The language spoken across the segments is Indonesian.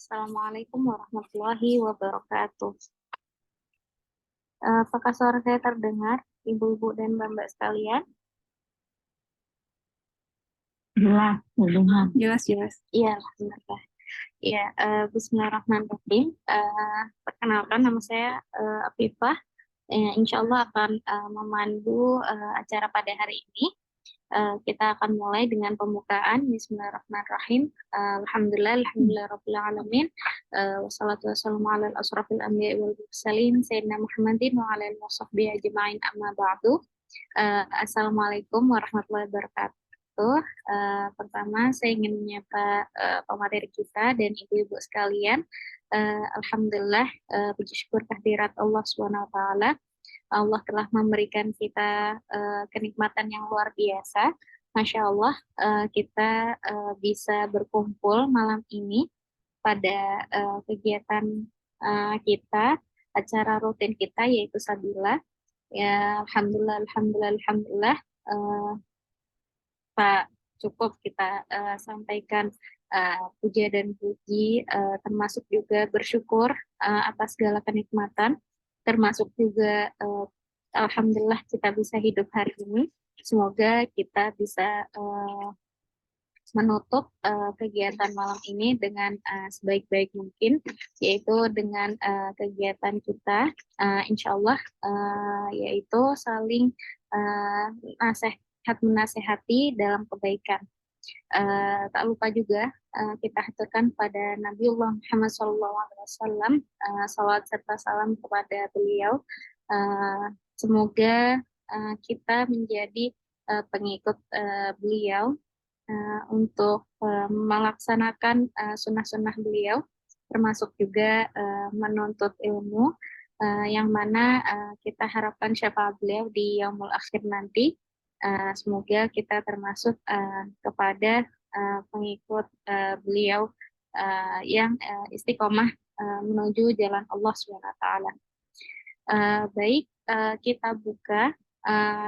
Assalamualaikum warahmatullahi wabarakatuh. Apakah suara saya terdengar, ibu-ibu dan mbak-mbak sekalian? Jelas, terdengar. Jelas, jelas. Iya, alhamdulillah. Iya, Bismillahirrahmanirrahim. Perkenalkan, nama saya Afifah. Insya Allah akan memandu acara pada hari ini. Kita akan mulai dengan pembukaan. Bismillahirrahmanirrahim. Alhamdulillah, alhamdulillah rabbil alamin. Wassalatu wassalamu ala asrafil anbiya'i wal mursalin sayyidina Muhammadin wa ala alihi washabbihi ajma'in amma ba'du. Assalamualaikum warahmatullahi wabarakatuh. Pertama, saya ingin menyapa pemateri kita dan ibu-ibu sekalian. Alhamdulillah, puji syukur kehadirat Allah Subhanahu wa taala. Allah telah memberikan kita kenikmatan yang luar biasa. Masya Allah, kita bisa berkumpul malam ini pada kegiatan kita, acara rutin kita yaitu Sabila. Ya, alhamdulillah, alhamdulillah, alhamdulillah. Pak, cukup kita sampaikan puja dan puji, termasuk juga bersyukur atas segala kenikmatan, termasuk juga alhamdulillah kita bisa hidup hari ini. Semoga kita bisa menutup kegiatan malam ini dengan sebaik-baik mungkin, yaitu dengan kegiatan kita, insya Allah, yaitu saling nasihat menasehati dalam kebaikan. Tak lupa juga kita haturkan pada Nabiullah Muhammad SAW, salawat serta salam kepada beliau. Semoga kita menjadi pengikut beliau untuk melaksanakan sunnah-sunnah beliau, termasuk juga menuntut ilmu, yang mana kita harapkan syafaat beliau di yaumul akhir nanti. Semoga kita termasuk kepada pengikut beliau yang istiqomah menuju jalan Allah SWT. Baik, kita buka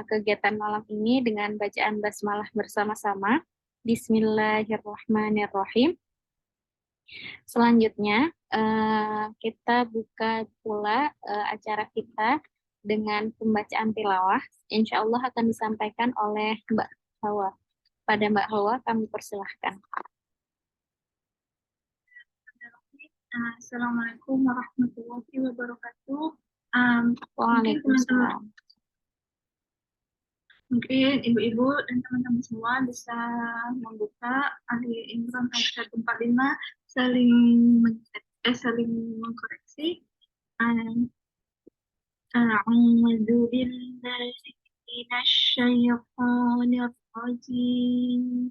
kegiatan malam ini dengan bacaan basmalah bersama-sama. Bismillahirrahmanirrahim. Selanjutnya, kita buka pula acara kita dengan pembacaan tilawah. Insya Allah akan disampaikan oleh Mbak Hawa. Pada Mbak Hawa, kami persilahkan. Assalamualaikum warahmatullahi wabarakatuh. Waalaikumsalam. Mungkin ibu-ibu dan teman-teman semua bisa membuka Ali Imran ayat 145, saling mengkoreksi. A'udzu billahi minasy syaithanir rajim.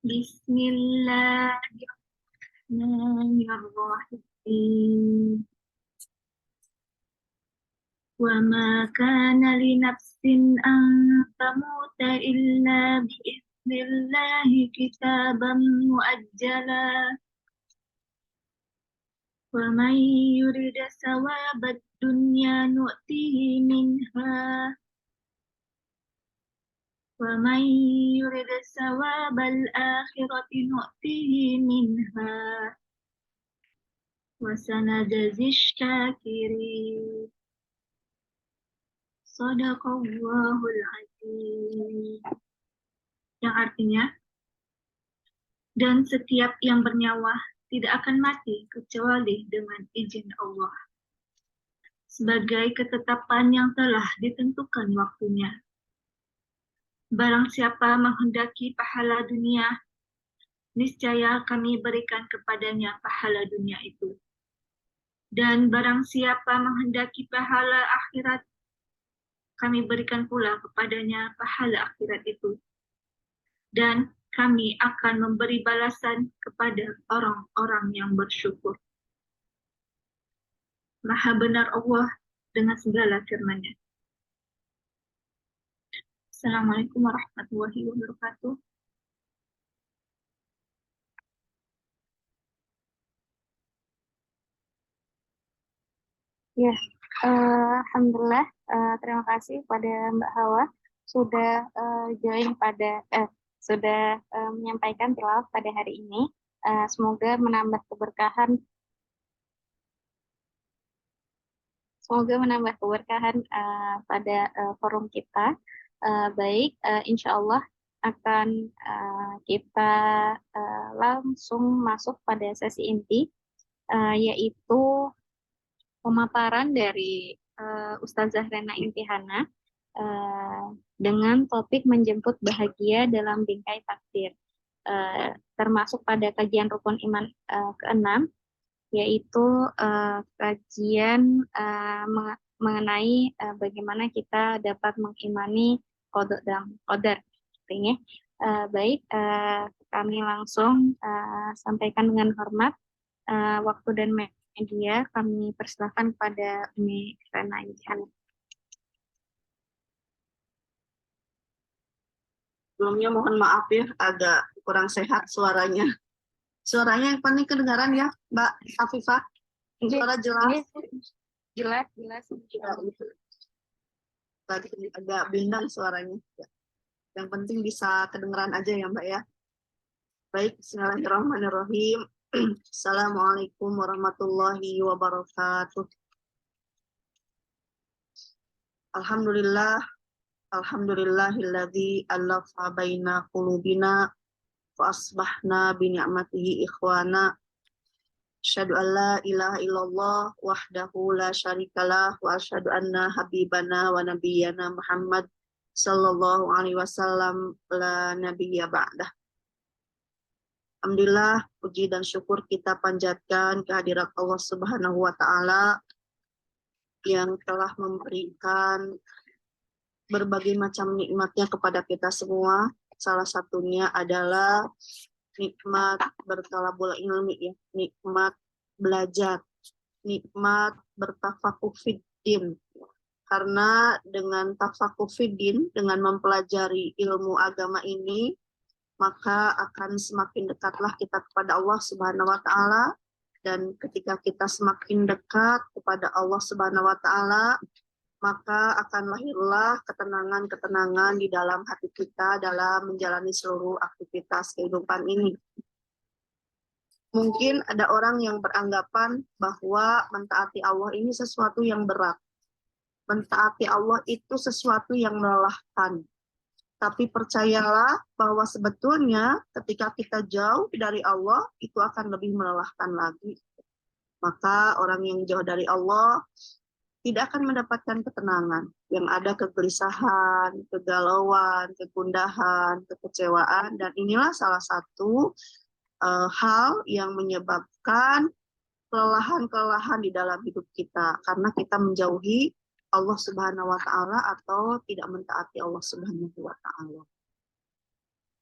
Bismillahirrahmanirrahim. وما كان لنفس أن تموت إلا بإذن الله كتابا مؤجلا ومن يرد ثواب الدنيا نؤته منها ومن يرد ثواب الآخرة نؤته منها وسنجزي الشاكرين. Shadaqallahul Azim. Yang artinya, dan setiap yang bernyawa tidak akan mati kecuali dengan izin Allah, sebagai ketetapan yang telah ditentukan waktunya. Barang siapa menghendaki pahala dunia, niscaya kami berikan kepadanya pahala dunia itu. Dan barang siapa menghendaki pahala akhirat, kami berikan pula kepadanya pahala akhirat itu. Dan kami akan memberi balasan kepada orang-orang yang bersyukur. Maha benar Allah dengan segala firman-Nya. Assalamualaikum warahmatullahi wabarakatuh. Ya, alhamdulillah. Terima kasih pada Mbak Hawa sudah join pada sudah menyampaikan tilawah pada hari ini. Semoga menambah keberkahan. Semoga menambah keberkahan pada forum kita. Baik, insya Allah akan kita langsung masuk pada sesi inti, yaitu pemaparan dari Ustazah Rena Imtihana dengan topik menjemput bahagia dalam bingkai takdir, termasuk pada kajian rukun iman ke-6, yaitu kajian mengenai bagaimana kita dapat mengimani qada dan qadar. Artinya, baik, kami langsung sampaikan dengan hormat waktu dan media kami persilakan kepada Umi Rena Imtihana. Sebelumnya mohon maaf ya, agak kurang sehat suaranya. Suaranya yang paling kedengaran ya, Mbak Afifah? Suara jelas? Jelas. Tadi agak bindang suaranya. Yang penting bisa kedengaran aja ya, Mbak ya. Baik, bismillahirrahmanirrahim. Assalamualaikum warahmatullahi wabarakatuh. Alhamdulillahilladzi allafa baina qulubina wa asbahna bi ni'matihi ikhwana. Asyhadu an la ilaha illallah wahdahu la syarikalah wa asyhadu anna habibana wa nabiyyana Muhammad sallallahu alaihi wasallam la nabiyya ba'dah. Alhamdulillah, puji dan syukur kita panjatkan kehadirat Allah Subhanahu wa taala yang telah memberikan berbagai macam nikmatnya kepada kita semua. Salah satunya adalah nikmat bertalabul ilmi, ya, nikmat belajar, nikmat bertafakuh fiddin. Karena dengan tafakuh fiddin, dengan mempelajari ilmu agama ini, maka akan semakin dekatlah kita kepada Allah Subhanahu wa taala, dan ketika kita semakin dekat kepada Allah Subhanahu wa taala, maka akan lahirlah ketenangan-ketenangan di dalam hati kita dalam menjalani seluruh aktivitas kehidupan ini. Mungkin ada orang yang beranggapan bahwa mentaati Allah ini sesuatu yang berat. Mentaati Allah itu sesuatu yang melelahkan. Tapi percayalah bahwa sebetulnya ketika kita jauh dari Allah, itu akan lebih melelahkan lagi. Maka orang yang jauh dari Allah tidak akan mendapatkan ketenangan. Yang ada kegelisahan, kegalauan, kegundahan, kekecewaan. Dan inilah salah satu hal yang menyebabkan kelelahan-kelelahan di dalam hidup kita. Karena kita menjauhi Allah Subhanahu wa taala atau tidak mentaati Allah Subhanahu wa taala.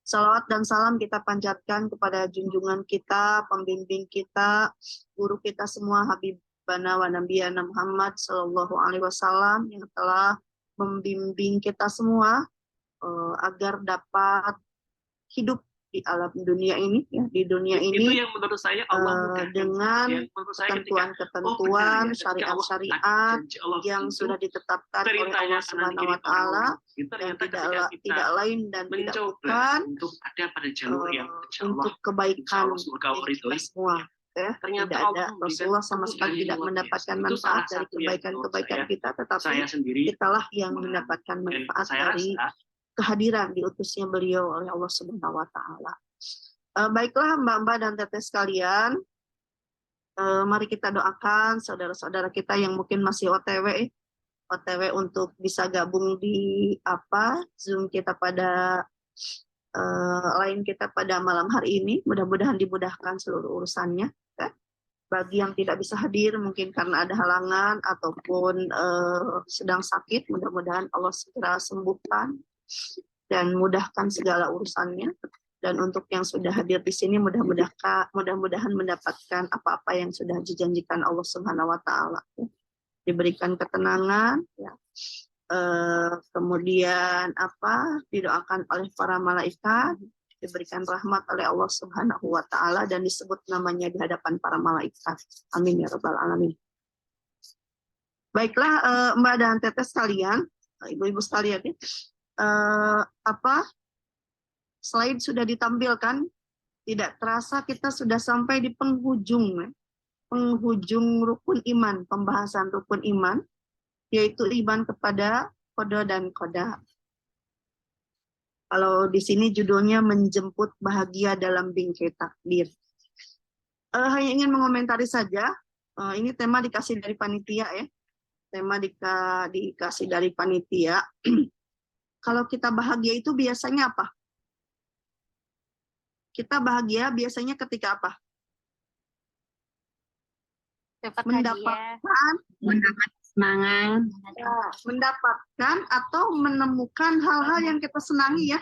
Salawat dan salam kita panjatkan kepada junjungan kita, pembimbing kita, guru kita semua, Habibana wa Nabiyana Muhammad sallallahu alaihi wasallam, yang telah membimbing kita semua agar dapat hidup di alam dunia ini, ya, di dunia ini itu yang menurut saya Allah dengan ketentuan-ketentuan, syariat-syariat yang sudah ditetapkan oleh Allah Subhanahu wa taala, yang tidak lain dan tidak bukan untuk ada pada jalur yang untuk kebaikan kita semua. Ya, tidak ada, Rasulullah sama sekali tidak mendapatkan manfaat dari kebaikan-kebaikan kita, tetapi kitalah yang mendapatkan manfaat dari kehadiran diutusnya beliau oleh Allah Subhanahu wa taala. Baiklah Mbak-mbak dan teteh sekalian, mari kita doakan saudara-saudara kita yang mungkin masih OTW untuk bisa gabung di Zoom kita pada lain kita pada malam hari ini. Mudah-mudahan dimudahkan seluruh urusannya. Ya. Bagi yang tidak bisa hadir mungkin karena ada halangan ataupun sedang sakit, mudah-mudahan Allah segera sembuhkan dan mudahkan segala urusannya. Dan untuk yang sudah hadir di sini, mudah-mudahan mendapatkan apa-apa yang sudah dijanjikan Allah Subhanahu wa taala. Diberikan ketenangan, ya. Kemudian didoakan oleh para malaikat, diberikan rahmat oleh Allah Subhanahu wa taala, dan disebut namanya di hadapan para malaikat. Amin ya rabbal alamin. Baiklah Mbak dan Teteh sekalian, ibu-ibu sekalian, slide sudah ditampilkan Tidak terasa kita sudah sampai di penghujung, ya. Penghujung rukun iman, pembahasan rukun iman, yaitu iman kepada qada dan qadar. Kalau di sini judulnya menjemput bahagia dalam bingkai takdir. Hanya ingin mengomentari saja, ini tema dikasih dari panitia ya. Tema dikasih dari panitia. Kalau kita bahagia itu biasanya apa? Kita bahagia biasanya ketika apa? Dapat Mendapatkan, semangat. mendapatkan atau menemukan hal-hal yang kita senangi ya.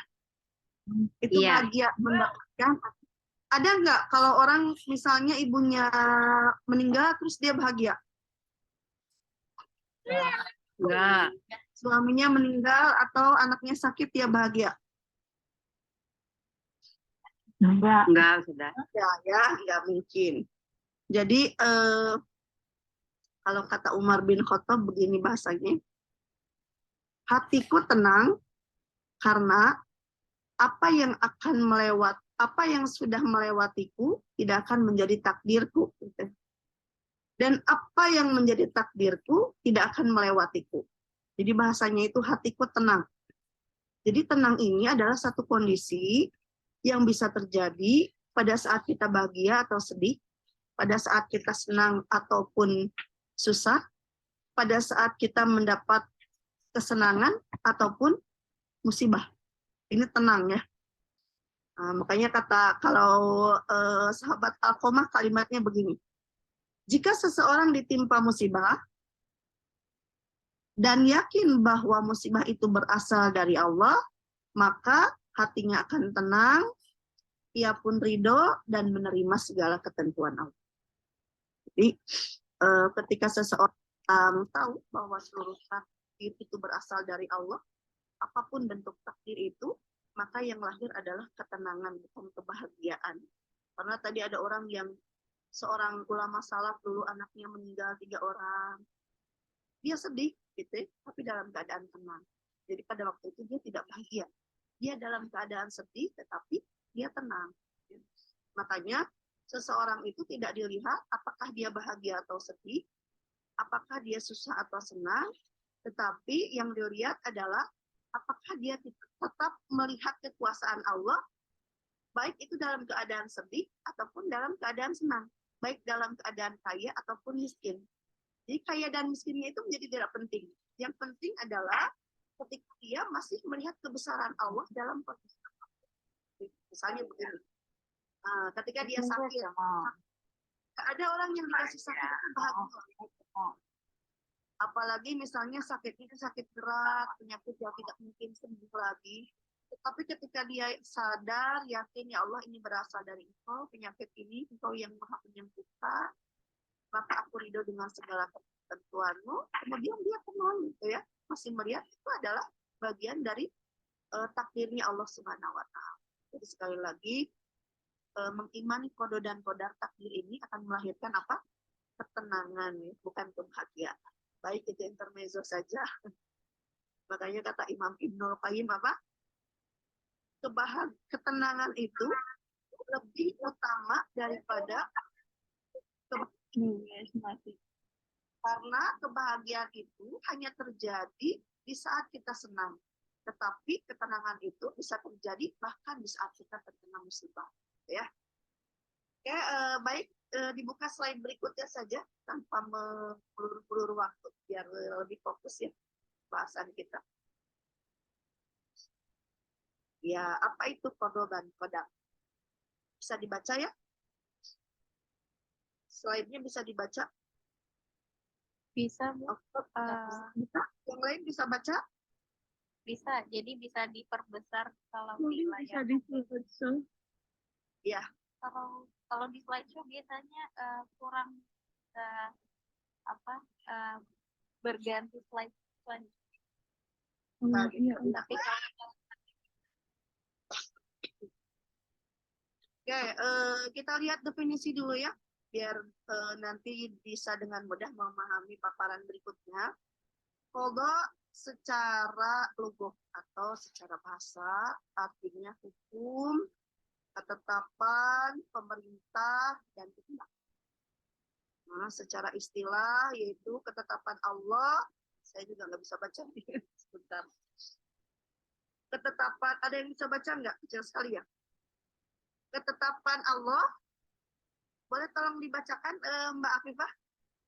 Itu Iya. bahagia mendapatkan. Ada nggak kalau orang misalnya ibunya meninggal terus dia bahagia? Enggak. Suaminya meninggal atau anaknya sakit dia bahagia? Enggak, sudah. Ya, nggak mungkin. Jadi kalau kata Umar bin Khattab begini bahasanya, hatiku tenang karena apa yang sudah melewatiku tidak akan menjadi takdirku. Gitu. Dan apa yang menjadi takdirku tidak akan melewatiku. Jadi bahasanya itu hatiku tenang. Jadi tenang ini adalah satu kondisi yang bisa terjadi pada saat kita bahagia atau sedih, pada saat kita senang ataupun susah, pada saat kita mendapat kesenangan ataupun musibah. Ini tenang ya. Makanya kalau sahabat Alqamah kalimatnya begini. Jika seseorang ditimpa musibah dan yakin bahwa musibah itu berasal dari Allah, maka hatinya akan tenang, ia pun ridho dan menerima segala ketentuan Allah. Jadi ketika seseorang tahu bahwa seluruh takdir itu berasal dari Allah, apapun bentuk takdir itu, maka yang lahir adalah ketenangan, bukan kebahagiaan. Karena tadi ada orang yang seorang ulama salaf dulu anaknya meninggal 3 orang. Dia sedih, gitu, tapi dalam keadaan tenang. Jadi pada waktu itu dia tidak bahagia. Dia dalam keadaan sedih, tetapi dia tenang. Makanya seseorang itu tidak dilihat apakah dia bahagia atau sedih, apakah dia susah atau senang, tetapi yang dilihat adalah apakah dia tetap melihat kekuasaan Allah, baik itu dalam keadaan sedih ataupun dalam keadaan senang, baik dalam keadaan kaya ataupun miskin. Jadi kaya dan miskinnya itu menjadi tidak penting. Yang penting adalah ketika dia masih melihat kebesaran Allah dalam kondisi. Misalnya begini, ketika dia sakit, ada orang yang dikasih sakit itu bahagia. Apalagi misalnya sakitnya itu sakit berat, penyakit yang tidak mungkin sembuh lagi. Tetapi ketika dia sadar, yakin ya Allah ini berasal dari Engkau, penyakit ini Engkau yang Maha Penyembuhkan, maka aku ridho dengan segala ketentuanmu. Kemudian dia tenang, gitu ya, masih melihat itu adalah bagian dari takdirnya Allah Subhanahu Wa Taala. Jadi sekali lagi mengimani qada dan qadar takdir ini akan melahirkan apa? Ketenangan, ya, bukan kebahagiaan. Baik itu intermezzo saja. Makanya kata Imam Ibnul Qayyim apa? Ketenangan itu lebih utama daripada kebahagiaan. Karena kebahagiaan itu hanya terjadi di saat kita senang. Tetapi ketenangan itu bisa terjadi bahkan di saat kita terkena musibah. Ya. Oke, baik. Dibuka slide berikutnya saja tanpa mengulur-ulur waktu biar lebih fokus ya bahasan kita. Ya, apa itu qada dan qadar? Bisa dibaca ya? Slide-nya bisa dibaca? Bisa, Bu. Bisa? Yang lain bisa baca? Bisa. Jadi bisa diperbesar kalau Mungkin di bisa layar. diperkecil. Ya. Kalau di slideshow biasanya kurang berganti slide selanjutnya. Iya. Tapi kalau Oke, kita lihat definisi dulu ya, biar nanti bisa dengan mudah memahami paparan berikutnya. Qada secara lugah atau secara bahasa artinya hukum ketetapan pemerintah dan pihak. Nah, secara istilah yaitu ketetapan Allah. Saya juga nggak bisa baca nih. Sebentar. Ketetapan, ada yang bisa baca nggak? Kecil sekali ya. Ketetapan Allah. Boleh tolong dibacakan Mbak Afifah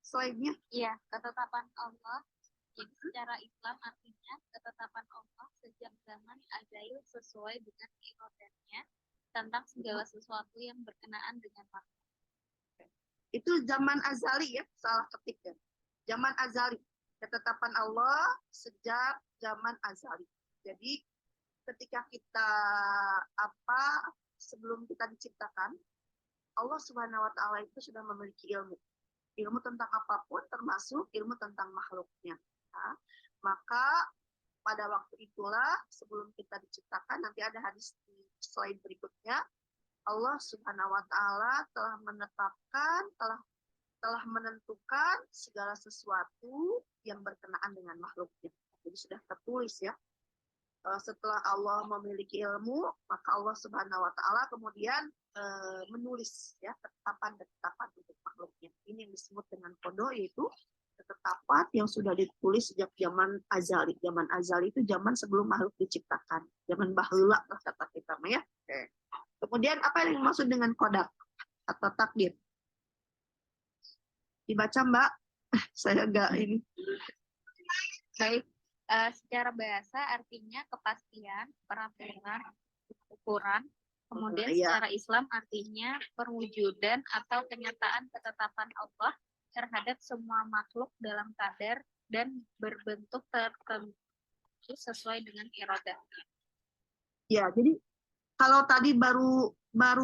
slide-nya? Iya, ketetapan Allah. Jadi secara Islam artinya ketetapan Allah sejak zaman azal sesuai dengan iradahnya tentang segala sesuatu yang berkenaan dengan makhluk. Itu zaman azali ya, salah ketik ya. Zaman azali. Ketetapan Allah sejak zaman azali. Jadi ketika kita sebelum kita diciptakan, Allah Subhanahu wa taala itu sudah memiliki ilmu. Ilmu tentang apapun termasuk ilmu tentang makhluknya. Nah, maka pada waktu itulah sebelum kita diciptakan, nanti ada hadis di slide berikutnya, Allah Subhanahu wa taala telah menetapkan, telah menentukan segala sesuatu yang berkenaan dengan makhluknya. Jadi sudah tertulis ya. Setelah Allah memiliki ilmu, maka Allah Subhanahu wa taala kemudian menulis ya ketetapan-ketetapan untuk makhluknya. Ini yang disebut dengan qada, yaitu ketetapan yang sudah ditulis sejak zaman azali. Zaman azali itu zaman sebelum makhluk diciptakan. Zaman baheula lah kata kita ya. Kemudian apa yang dimaksud dengan qada atau takdir? Dibaca Mbak. Saya enggak ini. Baik, secara bahasa artinya kepastian, peraturan, ukuran. Kemudian secara Islam artinya perwujudan atau kenyataan ketetapan Allah terhadap semua makhluk dalam kadar dan berbentuk tertentu sesuai dengan iradah. Ya, jadi kalau tadi baru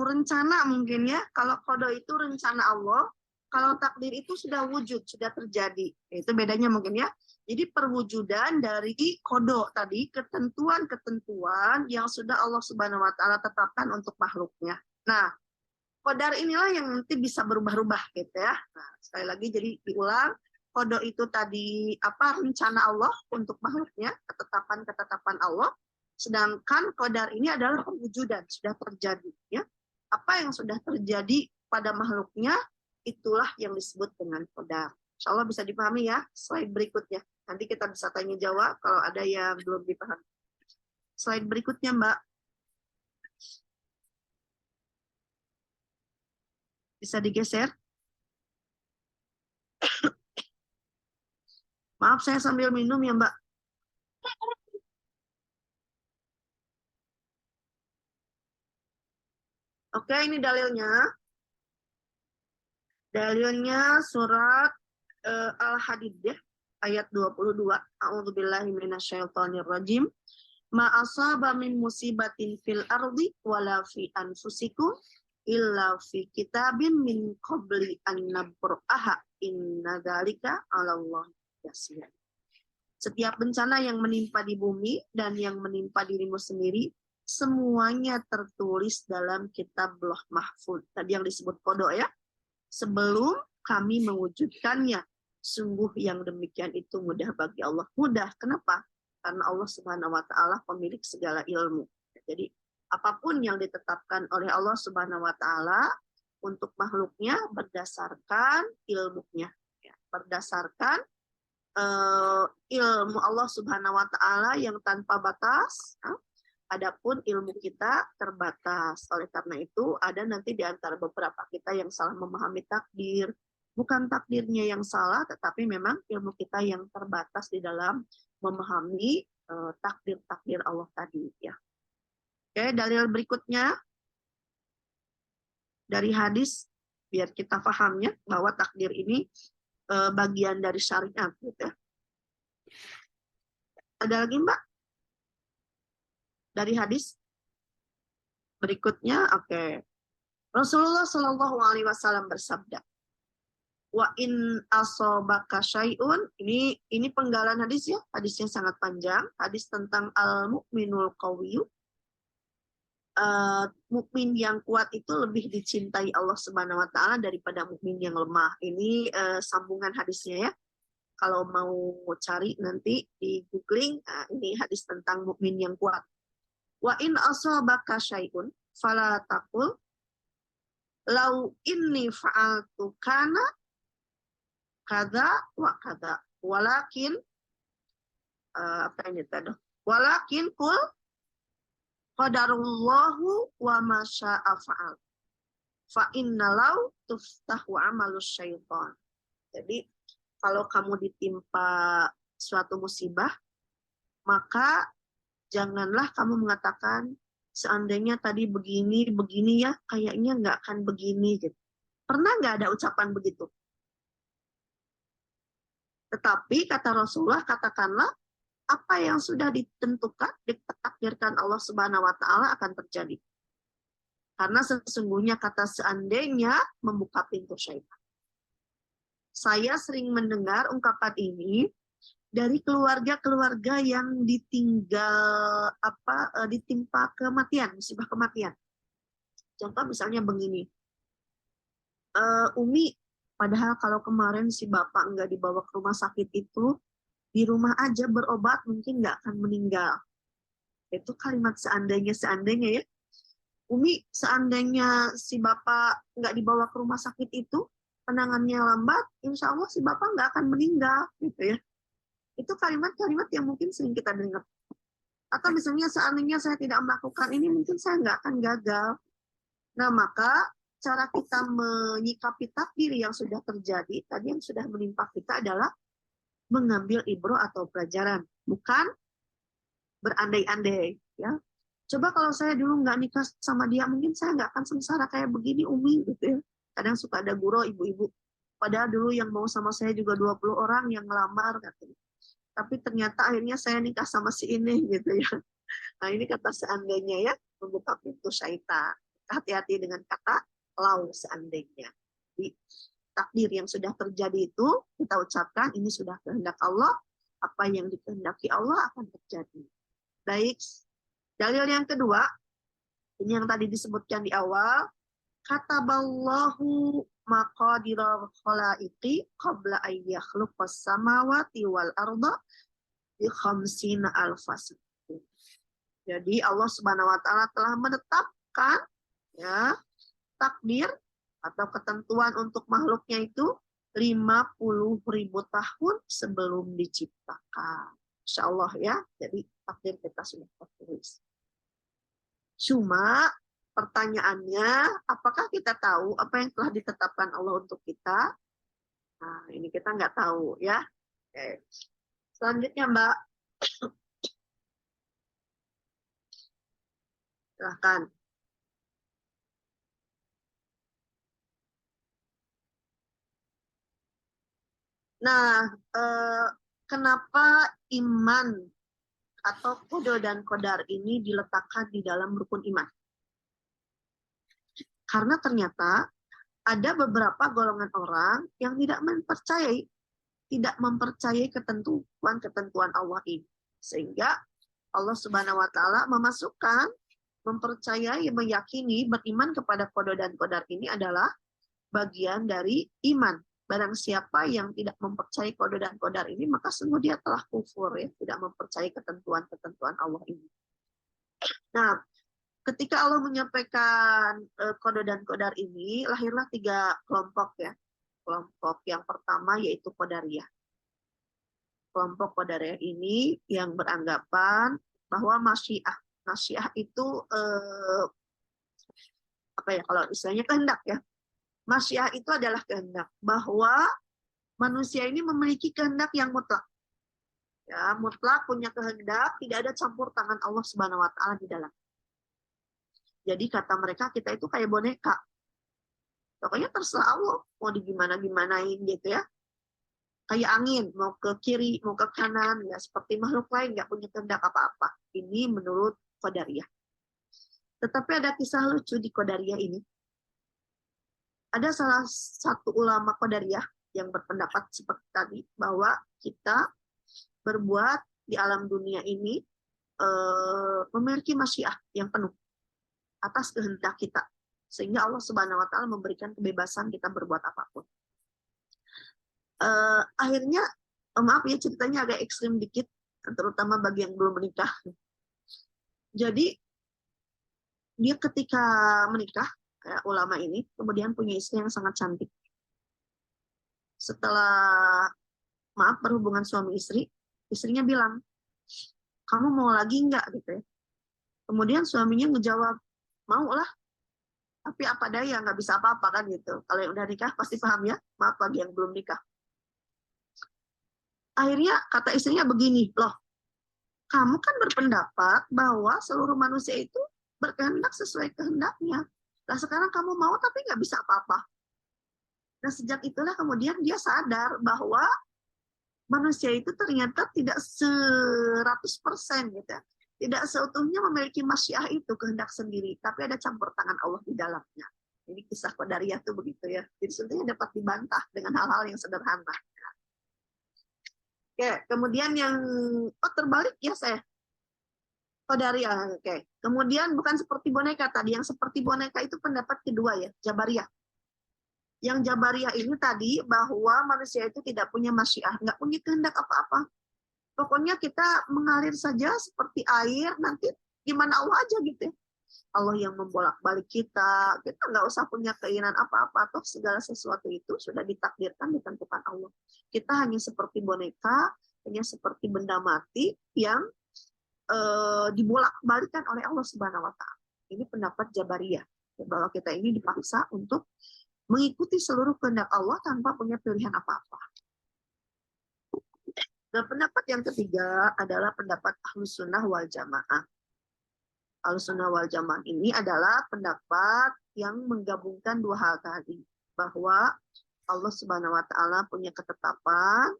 rencana mungkin ya, kalau qada itu rencana Allah, kalau takdir itu sudah wujud, sudah terjadi. Itu bedanya mungkin ya. Jadi perwujudan dari qada tadi, ketentuan-ketentuan yang sudah Allah Subhanahu wa taala tetapkan untuk makhluknya. Nah, qadar inilah yang nanti bisa berubah-ubah gitu ya. Nah, sekali lagi jadi diulang, qada itu tadi rencana Allah untuk makhluknya, ketetapan-ketetapan Allah. Sedangkan qadar ini adalah perwujudan, sudah terjadi ya. Apa yang sudah terjadi pada makhluknya itulah yang disebut dengan qadar. Insyaallah bisa dipahami ya. Slide berikutnya. Nanti kita bisa tanya jawab kalau ada yang belum dipahami. Slide berikutnya, Mbak. Bisa digeser? Maaf, saya sambil minum ya, Mbak. Oke, ini dalilnya. Dalilnya surat Al-Hadid ya, ayat 22. A'udzubillahi minasyaitonirrajim. Ma asaba min musibatin fil ardi wala fi anfusikum illa fi kitabin min qabli an nabra'aha inna dzalika 'alallahi yasir. Setiap bencana yang menimpa di bumi dan yang menimpa dirimu sendiri, semuanya tertulis dalam kitab Lauh Mahfuz. Tadi yang disebut qada ya. Sebelum kami mewujudkannya, sungguh yang demikian itu mudah bagi Allah. Mudah, kenapa? Karena Allah Subhanahu wa taala pemilik segala ilmu. Jadi apapun yang ditetapkan oleh Allah Subhanahu wa taala untuk makhluknya berdasarkan ilmunya, ya, berdasarkan ilmu Allah Subhanahu wa taala yang tanpa batas. Adapun ilmu kita terbatas. Oleh karena itu, ada nanti di antara beberapa kita yang salah memahami takdir. Bukan takdirnya yang salah, tetapi memang ilmu kita yang terbatas di dalam memahami takdir-takdir Allah tadi. Ya. Oke, dalil berikutnya dari hadis, biar kita pahamnya bahwa takdir ini bagian dari syariat. Gitu. Ada lagi, Mbak? Dari hadis berikutnya, oke. Rasulullah Shallallahu Alaihi Wasallam bersabda, wa in asobaka syai'un, ini penggalan hadis ya, hadisnya sangat panjang, hadis tentang al-mu'minul qawiyyu. Mukmin yang kuat itu lebih dicintai Allah Subhanahu wa taala daripada mukmin yang lemah. Ini sambungan hadisnya ya. Kalau mau cari nanti di googling, ini hadis tentang mukmin yang kuat. Wa in asabaka syai'un, fala taqul lau inni fa'altu kana kada wa kada. Walakin apa ini tadi? Walakin kul qadarullahu wa ma syaa fa'al. Fa innalau tuftahu amalus syaitan. Jadi kalau kamu ditimpa suatu musibah, maka janganlah kamu mengatakan seandainya tadi begini ya, kayaknya nggak akan begini gitu. Pernah nggak ada ucapan begitu? Tetapi kata Rasulullah, katakanlah apa yang sudah ditentukan, ditakdirkan Allah Subhanahu wa taala akan terjadi. Karena sesungguhnya kata seandainya membuka pintu syaitan. Saya sering mendengar ungkapan ini dari keluarga-keluarga yang ditimpa kematian, musibah kematian. Contoh misalnya begini, Umi, padahal kalau kemarin si bapak nggak dibawa ke rumah sakit itu, di rumah aja berobat mungkin nggak akan meninggal. Itu kalimat seandainya ya. Umi, seandainya si bapak nggak dibawa ke rumah sakit itu, penanganannya lambat, insya Allah si bapak nggak akan meninggal, gitu ya. Itu kalimat-kalimat yang mungkin sering kita dengar. Atau misalnya seandainya saya tidak melakukan ini, mungkin saya nggak akan gagal. Nah, maka cara kita menyikapi takdir yang sudah terjadi, tadi yang sudah menimpa kita adalah mengambil ibro atau pelajaran, bukan berandai-andai. Ya. Coba kalau saya dulu nggak nikah sama dia, mungkin saya nggak akan sengsara kayak begini, Umi. Gitu ya. Kadang suka ada guru ibu-ibu. Padahal dulu yang mau sama saya juga 20 orang yang ngelamar, katanya. Tapi ternyata akhirnya saya nikah sama si ini gitu ya. Nah ini kata seandainya ya, membuka pintu syaitan. Hati-hati dengan kata lau seandainya. Jadi takdir yang sudah terjadi itu kita ucapkan ini sudah kehendak Allah, apa yang dikehendaki Allah akan terjadi. Baik, dalil yang kedua, ini yang tadi disebutkan di awal, kataballahu maqadiral khalaiqi qabla an yakhluqas samawati wal arda bi khamsina alfas. Jadi Allah Subhanahu wa taala telah menetapkan ya takdir atau ketentuan untuk makhluknya itu 50.000 tahun sebelum diciptakan. Insyaallah ya. Jadi takdir kita sudah tertulis. Cuma pertanyaannya, apakah kita tahu apa yang telah ditetapkan Allah untuk kita? Nah, ini kita nggak tahu ya. Oke. Selanjutnya, Mbak. Silahkan. Nah, kenapa iman atau qada dan qadar ini diletakkan di dalam rukun iman? Karena ternyata ada beberapa golongan orang yang tidak mempercayai ketentuan Allah ini. Sehingga Allah Subhanahu wa taala memasukkan, mempercayai, meyakini, beriman kepada qada dan qadar ini adalah bagian dari iman. Barang siapa yang tidak mempercayai qada dan qadar ini, maka sungguh dia telah kufur, ya, tidak mempercayai ketentuan-ketentuan Allah ini. Nah, ketika Allah menyampaikan qada dan qadar ini, lahirlah 3 kelompok ya. Kelompok yang pertama yaitu qadariyah. Kelompok qadariyah ini yang beranggapan bahwa masyiah itu apa ya, kalau istilahnya kehendak ya. Masyiah itu adalah kehendak, bahwa manusia ini memiliki kehendak yang mutlak. Ya, mutlak punya kehendak, tidak ada campur tangan Allah Subhanahu wa taala di dalam. Jadi kata mereka, kita itu kayak boneka. Pokoknya terserah Allah, mau digimana-gimanain gitu ya. Kayak angin, mau ke kiri, mau ke kanan, ya seperti makhluk lain, nggak punya kehendak apa-apa. Ini menurut qadariyah. Tetapi ada kisah lucu di qadariyah ini. Ada salah satu ulama qadariyah yang berpendapat seperti tadi, bahwa kita berbuat di alam dunia ini memiliki masyiah yang penuh atas kehendak kita. Sehingga Allah Subhanahu wa taala memberikan kebebasan kita berbuat apapun. Akhirnya, maaf ya ceritanya agak ekstrim dikit, terutama bagi yang belum menikah. Jadi, dia ketika menikah, ulama ini kemudian punya istri yang sangat cantik. Setelah berhubungan suami istri, istrinya bilang, kamu mau lagi nggak gitu ya. Kemudian suaminya ngejawab, mau lah, tapi apa daya, nggak bisa apa-apa kan gitu. Kalau yang udah nikah pasti paham ya, maaf bagi yang belum nikah. Akhirnya kata istrinya begini, loh, kamu kan berpendapat bahwa seluruh manusia itu berkehendak sesuai kehendaknya. Nah sekarang kamu mau tapi nggak bisa apa-apa. Nah sejak itulah kemudian dia sadar bahwa manusia itu ternyata tidak 100% gitu ya. Tidak seutuhnya memiliki masyiah itu, kehendak sendiri, tapi ada campur tangan Allah di dalamnya. Ini kisah Qadariyah tuh begitu ya. Jadi sebetulnya dapat dibantah dengan hal-hal yang sederhana. Oke, kemudian yang terbalik ya saya. Qadariyah, oke. Kemudian bukan seperti boneka tadi, yang seperti boneka itu pendapat kedua ya, Jabariyah. Yang Jabariyah ini tadi bahwa manusia itu tidak punya masyiah, nggak punya kehendak apa-apa. Pokoknya kita mengalir saja seperti air, nanti gimana Allah aja gitu ya. Allah yang membolak-balik kita nggak usah punya keinginan apa-apa, toh segala sesuatu itu sudah ditakdirkan, ditentukan Allah. Kita hanya seperti boneka, hanya seperti benda mati yang dibolak-balikan oleh Allah Subhanahu wa Ta'ala. Ini pendapat Jabariyah, bahwa kita ini dipaksa untuk mengikuti seluruh kehendak Allah tanpa punya pilihan apa-apa. Dan pendapat yang ketiga adalah pendapat Ahlus Sunnah wal Jamaah. Ahlus Sunnah wal Jamaah ini adalah pendapat yang menggabungkan dua hal tadi, bahwa Allah Subhanahu wa Ta'ala punya ketetapan,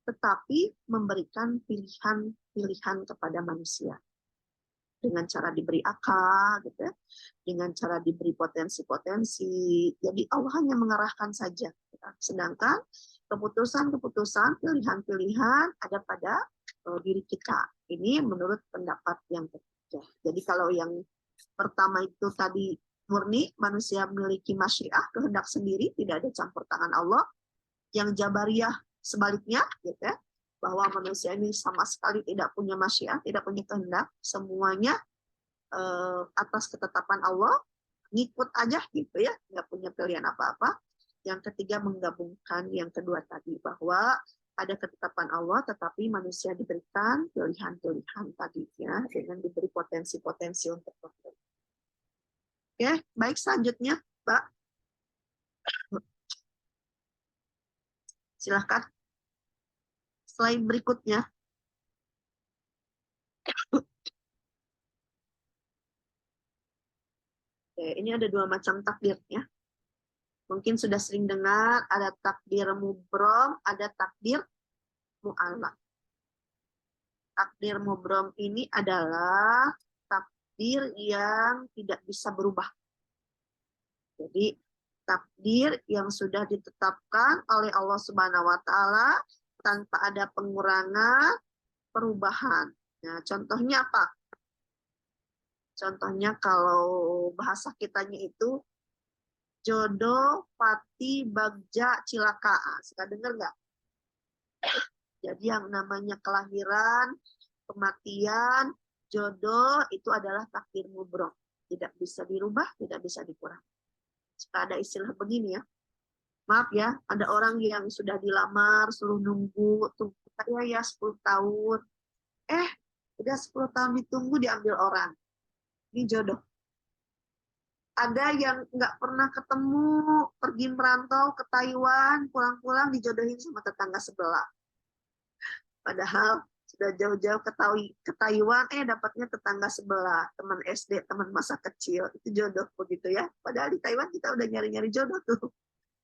tetapi memberikan pilihan-pilihan kepada manusia dengan cara diberi akal, gitu ya, dengan cara diberi potensi-potensi. Jadi Allah hanya mengarahkan saja. Sedangkan keputusan-keputusan, pilihan-pilihan ada pada diri kita. Ini menurut pendapat yang ketiga. Jadi kalau yang pertama itu tadi murni manusia memiliki masyiah, kehendak sendiri, tidak ada campur tangan Allah. Yang Jabariyah sebaliknya, gitu ya, bahwa manusia ini sama sekali tidak punya masyiah, tidak punya kehendak, semuanya atas ketetapan Allah, ngikut aja gitu ya, nggak punya pilihan apa-apa. Yang ketiga menggabungkan yang kedua tadi, bahwa ada ketetapan Allah, tetapi manusia diberikan pilihan-pilihan tadi ya, dengan diberi potensi-potensi untuk berbuat. Oke, baik, selanjutnya, Mbak. Silahkan. Slide berikutnya. Oke, ini ada dua macam takdir ya. Mungkin sudah sering dengar, ada takdir mubrom, ada takdir mu'allaq. Takdir mubrom ini adalah takdir yang tidak bisa berubah. Jadi takdir yang sudah ditetapkan oleh Allah Subhanahu wa Ta'ala tanpa ada pengurangan, perubahan. Nah, contohnya apa? Contohnya kalau bahasa kitanya itu jodoh, pati, bagja, cilaka. Suka dengar nggak? Jadi yang namanya kelahiran, kematian, jodoh itu adalah takdir mubrom. Tidak bisa dirubah, tidak bisa dikurangi. Suka ada istilah begini ya. Maaf ya, ada orang yang sudah dilamar, suruh nunggu, tunggu saya ya 10 tahun. Udah 10 tahun ditunggu, diambil orang. Ini jodoh. Ada yang nggak pernah ketemu, pergi merantau ke Taiwan, pulang-pulang dijodohin sama tetangga sebelah. Padahal sudah jauh-jauh ke Taiwan, dapatnya tetangga sebelah, teman SD, teman masa kecil. Itu jodoh begitu ya. Padahal di Taiwan kita udah nyari-nyari jodoh tuh.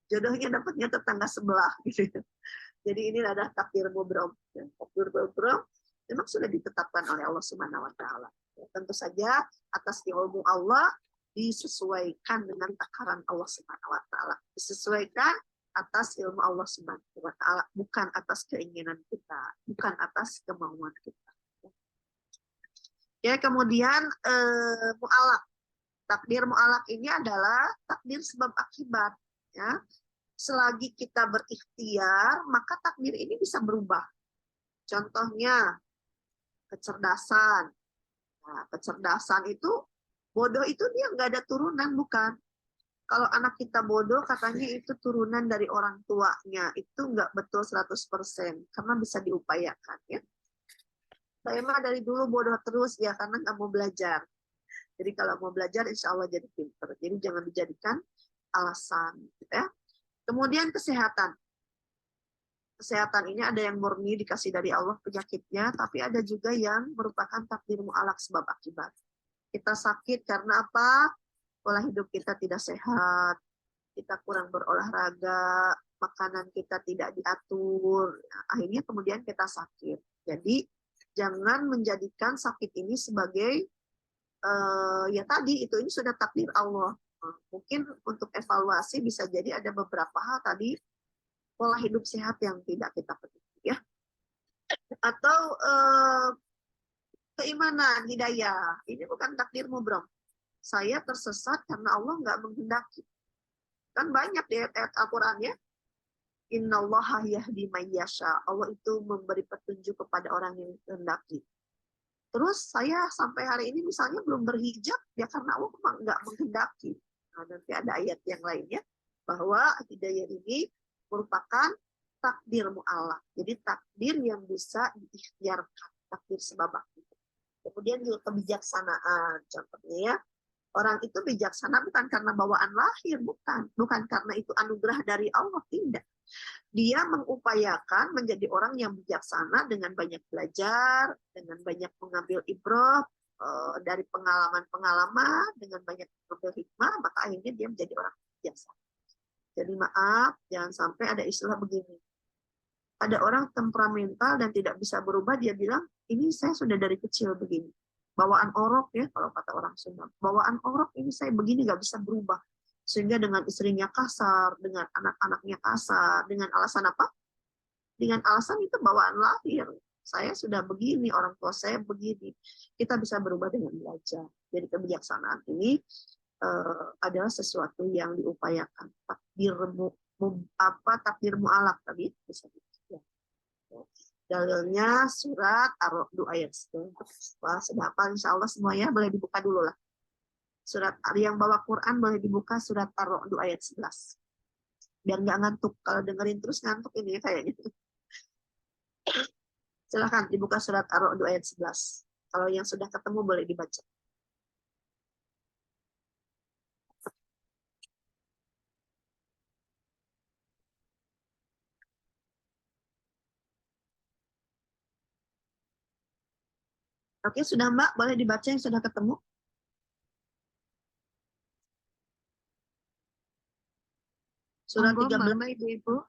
Jodohnya dapatnya tetangga sebelah gitu. Jadi ini adalah takdir mubrom. Takdir mubrom memang sudah ditetapkan oleh Allah Subhanahu wa Ta'ala. Tentu saja atas ilmu Allah disesuaikan dengan takaran Allah Subhanahu wa Ta'ala. Disesuaikan atas ilmu Allah Subhanahu wa Ta'ala, bukan atas keinginan kita, bukan atas kemauan kita. Ya, kemudian mu'alaq. Takdir mu'alaq ini adalah takdir sebab akibat. Ya. Selagi kita berikhtiar, maka takdir ini bisa berubah. Contohnya kecerdasan. Nah, kecerdasan itu Bodoh itu dia nggak ada turunan, bukan. Kalau anak kita bodoh, katanya itu turunan dari orang tuanya. Itu nggak betul 100%, karena bisa diupayakan. Ya. Saya mah dari dulu bodoh terus ya, karena nggak mau belajar. Jadi kalau mau belajar, insya Allah jadi pinter. Jadi jangan dijadikan alasan. Ya. Kemudian kesehatan. Kesehatan ini ada yang murni dikasih dari Allah penyakitnya, tapi ada juga yang merupakan takdir mu'alak sebab akibat. Kita sakit karena apa? Pola hidup kita tidak sehat, kita kurang berolahraga, makanan kita tidak diatur, akhirnya kemudian kita sakit. Jadi jangan menjadikan sakit ini sebagai ya tadi itu ini sudah takdir Allah. Mungkin untuk evaluasi bisa jadi ada beberapa hal tadi pola hidup sehat yang tidak kita penuhi ya. Atau keimanan, hidayah. Ini bukan takdirmu, bro. Saya tersesat karena Allah nggak menghendaki. Kan banyak di ayat-ayat Al-Quran ya. Innallaha yahdi may yasha. Allah itu memberi petunjuk kepada orang yang menghendaki. Terus saya sampai hari ini misalnya belum berhijab ya karena Allah nggak menghendaki. Nah, nanti ada ayat yang lainnya bahwa hidayah ini merupakan takdir mu'alaf. Jadi takdir yang bisa diikhtiarkan, takdir sebab akibat. Kemudian juga kebijaksanaan, contohnya ya. Orang itu bijaksana bukan karena bawaan lahir, bukan karena itu anugerah dari Allah, tidak. Dia mengupayakan menjadi orang yang bijaksana dengan banyak belajar, dengan banyak mengambil ibrah dari pengalaman-pengalaman, dengan banyak mengambil hikmah, maka akhirnya dia menjadi orang bijaksana. Jadi maaf, jangan sampai ada istilah begini. Ada orang temperamental dan tidak bisa berubah, dia bilang, ini saya sudah dari kecil begini. Bawaan orok ya, kalau kata orang Sunda. Bawaan orok ini saya begini, nggak bisa berubah. Sehingga dengan istrinya kasar, dengan anak-anaknya kasar, dengan alasan apa? Dengan alasan itu bawaan lahir. Saya sudah begini, orang tua saya begini. Kita bisa berubah dengan belajar. Jadi kebijaksanaan ini adalah sesuatu yang diupayakan. Takdir mu'alaf tadi bisa ya. Dalilnya surat Ar-Ra'd ayat 11. Wah, sudah hafal insya Allah semuanya, boleh dibuka dulu lah. Surat yang bawa Quran boleh dibuka surat Ar-Ra'd ayat 11. Biar nggak ngantuk. Kalau dengerin terus ngantuk ini kayaknya. Silakan dibuka surat Ar-Ra'd ayat 11. Kalau yang sudah ketemu boleh dibaca. Oke, sudah Mbak, boleh dibaca yang sudah ketemu? Surat Monggo, 13. Bapak, Ibu-Ibu,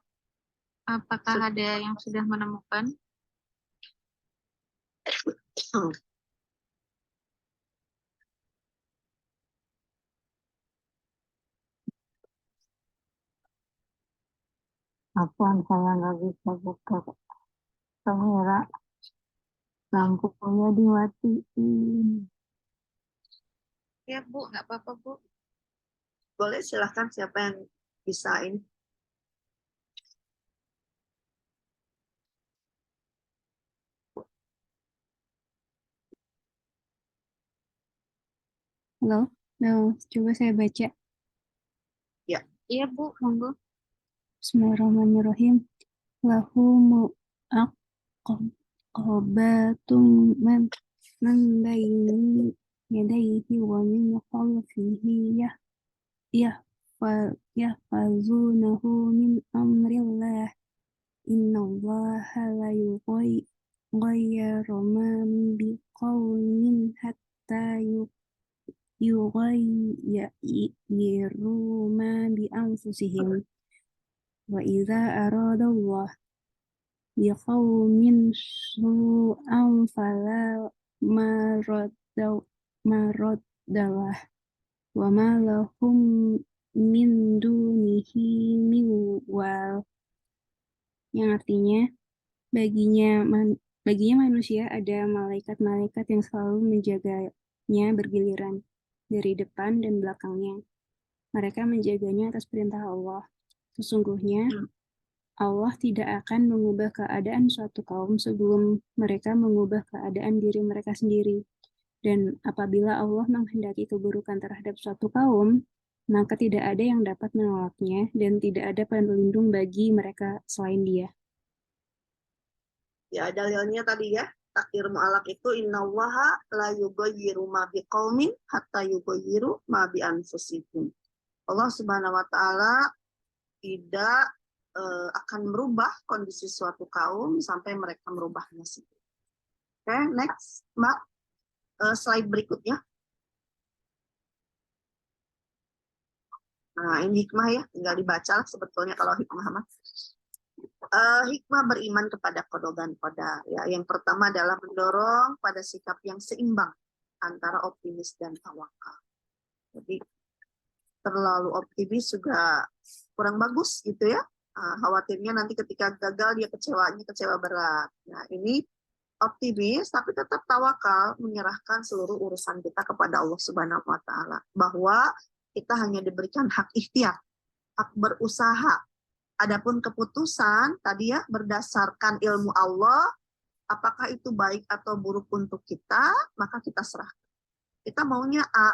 apakah ada yang sudah menemukan? Apaan saya nggak bisa buka kamera, lampunya dimatiin. Ya, Bu, nggak apa-apa, Bu. Boleh silahkan siapa yang bisa ini. Halo, coba saya baca. Ya. Iya, Bu, monggo. Bismillahirrahmanirrahim. Lahu mu'aqabatum man baini yadayhi wa min khalfihi yahfazunahu min amrillah. Innallaha la yughayyiru ma biqaumin hatta yughayyiru ma bi anfusihim. Wa idza aradallahu biqaumin su'an fala maraddalah wa ma lahum min dunihi min wal. Yang artinya baginya manusia ada malaikat-malaikat yang selalu menjaganya bergiliran dari depan dan belakangnya. Mereka menjaganya atas perintah Allah. Sesungguhnya Allah tidak akan mengubah keadaan suatu kaum sebelum mereka mengubah keadaan diri mereka sendiri. Dan apabila Allah menghendaki keburukan terhadap suatu kaum, maka tidak ada yang dapat menolaknya dan tidak ada pelindung bagi mereka selain Dia. Ya, dalilnya tadi ya, takdir mu'alaq itu innallaha la yughayyiru ma biqaumin hatta yughayyiru ma bi anfusihim. Allah Subhanahu wa taala tidak akan merubah kondisi suatu kaum sampai mereka merubahnya sendiri. Oke, next, Mbak. Slide berikutnya. Nah, ini hikmah ya, tinggal dibaca sebetulnya kalau hikmah mah. Hikmah beriman kepada qada dan qadar. Ya, yang pertama adalah mendorong pada sikap yang seimbang antara optimis dan tawakal. Jadi terlalu optimis juga kurang bagus gitu ya. Khawatirnya nanti ketika gagal dia kecewa berat. Nah, ini optimis tapi tetap tawakal, menyerahkan seluruh urusan kita kepada Allah Subhanahu wa taala, bahwa kita hanya diberikan hak ikhtiar, hak berusaha. Adapun keputusan tadi ya berdasarkan ilmu Allah, apakah itu baik atau buruk untuk kita, maka kita serahkan. Kita maunya A,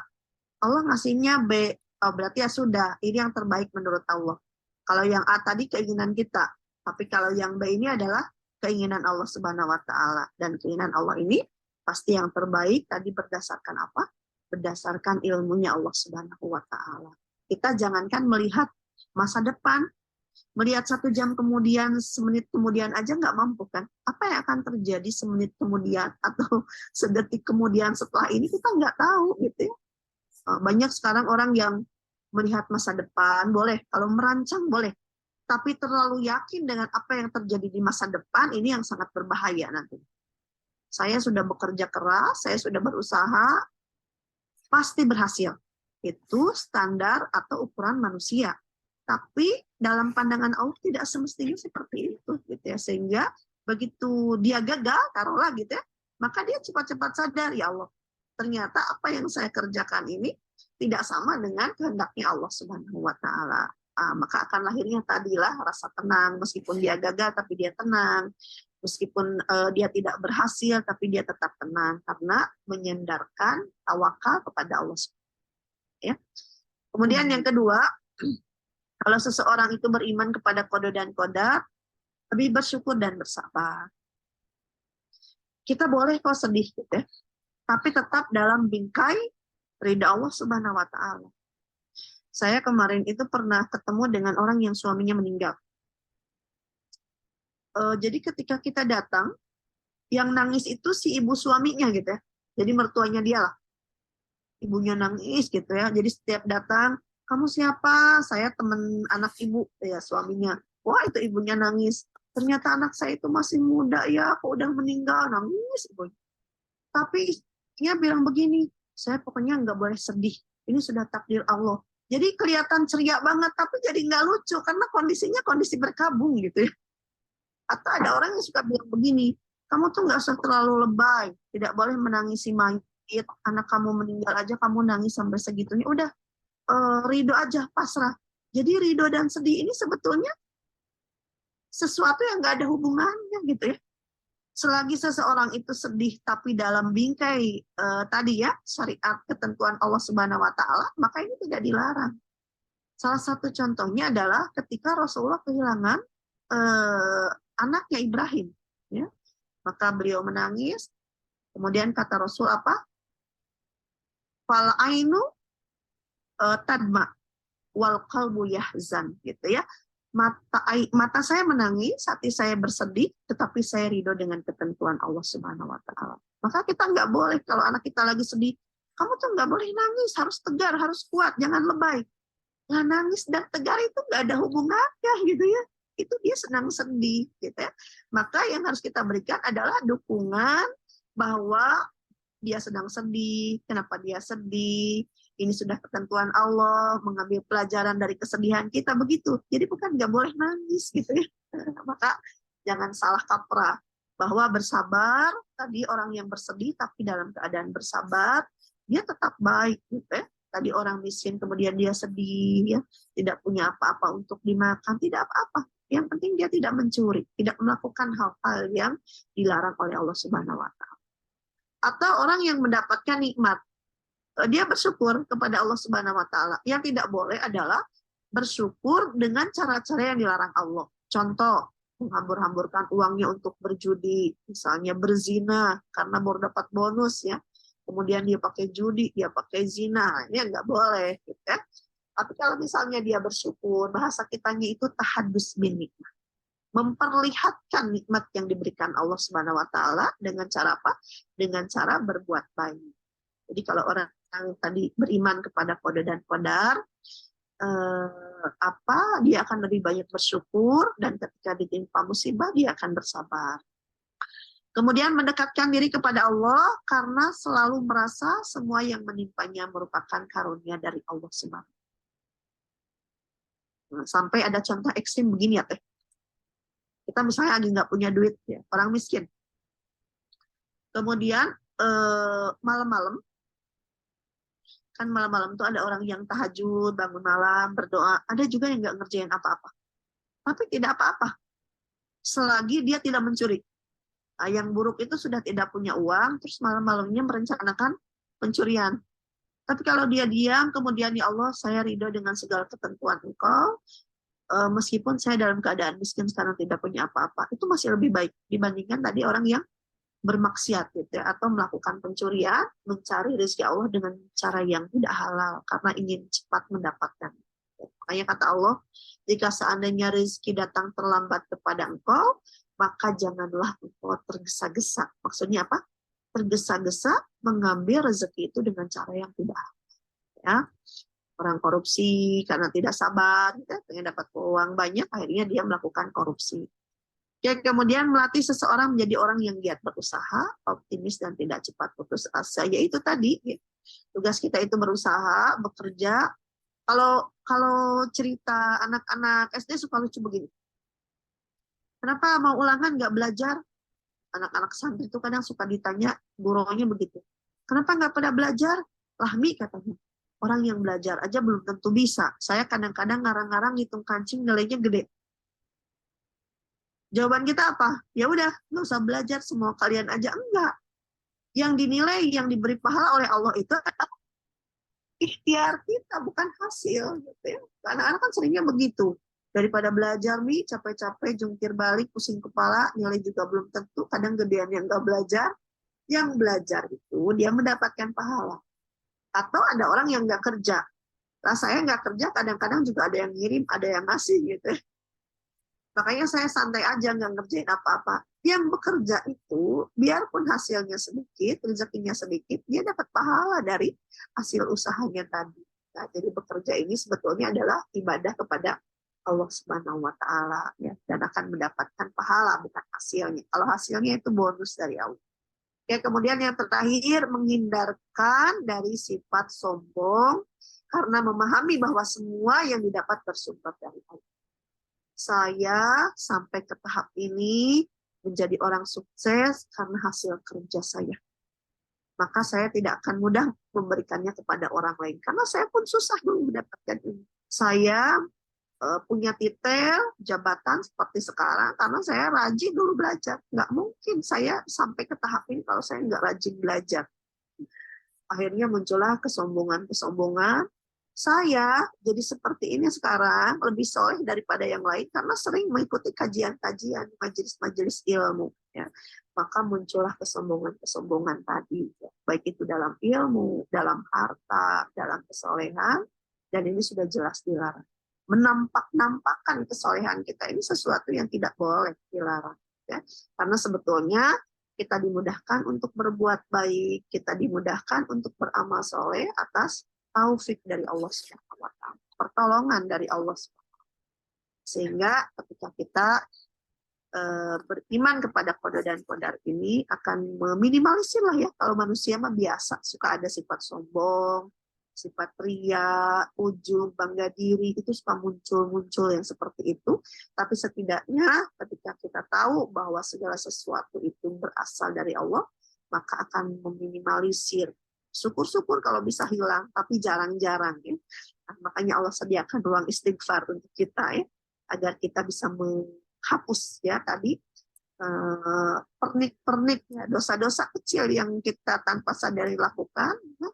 Allah ngasihnya B, berarti ya sudah, ini yang terbaik menurut Allah. Kalau yang A tadi keinginan kita, tapi kalau yang B ini adalah keinginan Allah Subhanahu wa taala, dan keinginan Allah ini pasti yang terbaik tadi berdasarkan apa? Berdasarkan ilmunya Allah Subhanahu wa taala. Kita jangankan melihat masa depan, melihat 1 jam kemudian, semenit kemudian aja nggak mampu kan? Apa yang akan terjadi semenit kemudian atau sedetik kemudian setelah ini kita nggak tahu gitu ya. Banyak sekarang orang yang melihat masa depan, boleh, kalau merancang boleh, tapi terlalu yakin dengan apa yang terjadi di masa depan, ini yang sangat berbahaya nanti. Saya sudah bekerja keras, saya sudah berusaha, pasti berhasil. Itu standar atau ukuran manusia. Tapi dalam pandangan Allah tidak semestinya seperti itu, gitu ya. Sehingga begitu dia gagal, taruhlah gitu ya, maka dia cepat-cepat sadar, ya Allah, ternyata apa yang saya kerjakan ini tidak sama dengan kehendaknya Allah Subhanahu wa taala. Maka akan lahirnya tadilah rasa tenang, meskipun dia gagal tapi dia tenang, meskipun dia tidak berhasil tapi dia tetap tenang karena menyandarkan tawakal kepada Allah. Ya. Kemudian yang kedua, kalau seseorang itu beriman kepada qada dan qadar, lebih bersyukur dan bersabar. Kita boleh kok sedih gitu ya, tapi tetap dalam bingkai ridha Allah Subhanahu wa taala. Saya kemarin itu pernah ketemu dengan orang yang suaminya meninggal. Jadi ketika kita datang, yang nangis itu si ibu suaminya gitu ya. Jadi mertuanya dia lah. Ibunya nangis gitu ya. Jadi setiap datang, kamu siapa? Saya teman anak ibu, ya suaminya. Wah, itu ibunya nangis. Ternyata anak saya itu masih muda ya, kok udah meninggal, nangis ibunya. Tapi istrinya bilang begini, saya pokoknya nggak boleh sedih. Ini sudah takdir Allah. Jadi kelihatan ceria banget, tapi jadi nggak lucu karena kondisinya kondisi berkabung gitu ya. Atau ada orang yang suka bilang begini, kamu tuh nggak usah terlalu lebay, tidak boleh menangisi mayit, anak kamu meninggal aja kamu nangis sampai segitunya, udah ridho aja, pasrah. Jadi ridho dan sedih ini sebetulnya sesuatu yang nggak ada hubungannya gitu ya. Selagi seseorang itu sedih tapi dalam bingkai tadi ya syariat ketentuan Allah Subhanahu wa taala, maka ini tidak dilarang. Salah satu contohnya adalah ketika Rasulullah kehilangan anaknya Ibrahim, ya. Maka beliau menangis. Kemudian kata Rasul apa? Fal ainu tadma wal qalbu yahzan, gitu ya. Mata saya menangis, hati saya bersedih, tetapi saya ridho dengan ketentuan Allah Subhanahu wa taala. Maka kita nggak boleh, kalau anak kita lagi sedih, kamu tuh nggak boleh nangis, harus tegar, harus kuat, jangan lebay. Nah, nangis dan tegar itu nggak ada hubungannya gitu ya. Itu dia sedang sedih gitu ya. Maka yang harus kita berikan adalah dukungan bahwa dia sedang sedih, kenapa dia sedih, ini sudah ketentuan Allah, mengambil pelajaran dari kesedihan kita, begitu. Jadi bukan nggak boleh nangis gitu ya. Maka jangan salah kaprah bahwa bersabar, tadi orang yang bersedih tapi dalam keadaan bersabar, dia tetap baik gitu ya. Tadi orang miskin kemudian dia sedih ya, tidak punya apa-apa untuk dimakan, tidak apa-apa. Yang penting dia tidak mencuri, tidak melakukan hal-hal yang dilarang oleh Allah Subhanahu wa taala. Atau orang yang mendapatkan nikmat, dia bersyukur kepada Allah Subhanahu wa taala. Yang tidak boleh adalah bersyukur dengan cara-cara yang dilarang Allah. Contoh, menghambur-hamburkan uangnya untuk berjudi, misalnya berzina karena baru dapat bonus ya. Kemudian dia pakai judi, dia pakai zina, ini nggak boleh gitu ya. Tapi kalau misalnya dia bersyukur, bahasa kitanya itu tahadus bin nikmat. Memperlihatkan nikmat yang diberikan Allah Subhanahu wa taala dengan cara apa? Dengan cara berbuat baik. Jadi kalau orang yang tadi beriman kepada qada dan qadar, dia akan lebih banyak bersyukur, dan ketika ditimpa musibah dia akan bersabar. Kemudian mendekatkan diri kepada Allah karena selalu merasa semua yang menimpanya merupakan karunia dari Allah Subhanahu. Sampai ada contoh ekstrim begini ya teh. Kita misalnya lagi nggak punya duit ya, orang miskin. Kemudian malam-malam, kan malam-malam tuh ada orang yang tahajud, bangun malam, berdoa. Ada juga yang nggak ngerjain apa-apa. Tapi tidak apa-apa. Selagi dia tidak mencuri. Nah, yang buruk itu sudah tidak punya uang, terus malam-malamnya merencanakan pencurian. Tapi kalau dia diam, kemudian ya Allah, saya ridho dengan segala ketentuan Engkau, meskipun saya dalam keadaan miskin sekarang tidak punya apa-apa, itu masih lebih baik dibandingkan tadi orang yang bermaksiat gitu ya, atau melakukan pencurian, mencari rezeki Allah dengan cara yang tidak halal karena ingin cepat mendapatkan. Makanya kata Allah, jika seandainya rezeki datang terlambat kepada engkau, maka janganlah engkau tergesa-gesa. Maksudnya apa? Tergesa-gesa mengambil rezeki itu dengan cara yang tidak halal. Ya. Orang korupsi karena tidak sabar, gitu, pengen dapat uang banyak, akhirnya dia melakukan korupsi. Ya, kemudian melatih seseorang menjadi orang yang giat berusaha, optimis dan tidak cepat putus asa. Yaitu tadi, ya, tugas kita itu berusaha, bekerja. Kalau cerita anak-anak SD suka lucu begini. Kenapa mau ulangan nggak belajar? Anak-anak santri itu kadang suka ditanya, gurunya begitu. Kenapa nggak pada belajar? Lahmi katanya. Orang yang belajar aja belum tentu bisa. Saya kadang-kadang ngarang-ngarang ngitung kancing nilainya gede. Jawaban kita apa? Ya udah, nggak usah belajar, semua kalian aja. Enggak. Yang dinilai, yang diberi pahala oleh Allah itu adalah ikhtiar kita, bukan hasil. Gitu ya. Anak-anak kan seringnya begitu. Daripada belajar nih, capek-capek, jungkir balik, pusing kepala, nilai juga belum tentu. Kadang gedean yang nggak belajar. Yang belajar itu, dia mendapatkan pahala. Atau ada orang yang nggak kerja. Rasanya nggak kerja, kadang-kadang juga ada yang ngirim, ada yang ngasih gitu. Makanya saya santai aja, nggak ngerjain apa-apa. Yang bekerja itu, biarpun hasilnya sedikit, rezekinya sedikit, dia dapat pahala dari hasil usahanya tadi. Nah, jadi bekerja ini sebetulnya adalah ibadah kepada Allah Subhanahu wa taala ya, dan akan mendapatkan pahala bukan hasilnya. Kalau hasilnya itu bonus dari Allah. Ya, kemudian yang terakhir, menghindarkan dari sifat sombong karena memahami bahwa semua yang didapat bersumber dari Allah. Saya sampai ke tahap ini menjadi orang sukses karena hasil kerja saya. Maka saya tidak akan mudah memberikannya kepada orang lain. Karena saya pun susah dulu mendapatkan ini. Saya punya titel jabatan seperti sekarang karena saya rajin dulu belajar. Nggak mungkin saya sampai ke tahap ini kalau saya nggak rajin belajar. Akhirnya muncullah kesombongan. Saya jadi seperti ini sekarang lebih soleh daripada yang lain karena sering mengikuti kajian-kajian, majelis-majelis ilmu. Ya. Maka muncullah kesombongan tadi. Ya. Baik itu dalam ilmu, dalam harta, dalam kesolehan, dan ini sudah jelas dilarang. Menampakkan kesolehan kita ini sesuatu yang tidak boleh dilarang. Ya. Karena sebetulnya kita dimudahkan untuk berbuat baik, kita dimudahkan untuk beramal soleh atas taufik dari Allah Subhanahu wa taala, pertolongan dari Allah Subhanahu wa taala. Sehingga ketika kita beriman kepada qada dan qadar ini akan meminimalisir lah ya, kalau manusia mah biasa suka ada sifat sombong, sifat ria, ujub, bangga diri, itu suka muncul yang seperti itu. Tapi setidaknya ketika kita tahu bahwa segala sesuatu itu berasal dari Allah, maka akan meminimalisir. Syukur-syukur kalau bisa hilang, tapi jarang-jarang ya. Nah, makanya Allah sediakan ruang istighfar untuk kita ya, agar kita bisa menghapus ya tadi pernik-pernik ya, dosa-dosa kecil yang kita tanpa sadari lakukan, ya,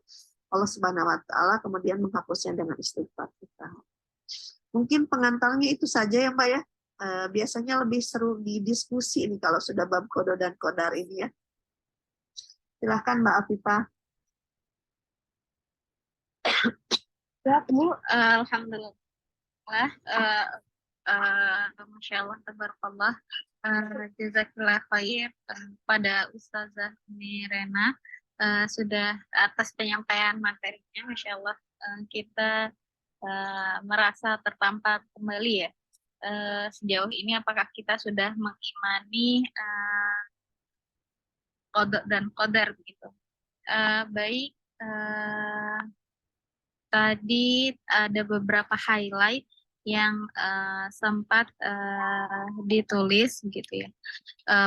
Allah Subhanahu wa taala kemudian menghapusnya dengan istighfar kita. Mungkin pengantarnya itu saja ya Mbak ya. Biasanya lebih seru di diskusi ini kalau sudah bab kodo dan kodar ini ya. Silahkan Mbak Afifah. Ya, Bu, alhamdulillah. Masya Allah, tabarakallah. Jazakallah khair pada Ustazah Mirena sudah atas penyampaian materinya. Masya Allah, kita merasa tertampar kembali ya. Sejauh ini apakah kita sudah mengimani qada dan qadar begitu. Baik, tadi ada beberapa highlight yang sempat ditulis gitu ya.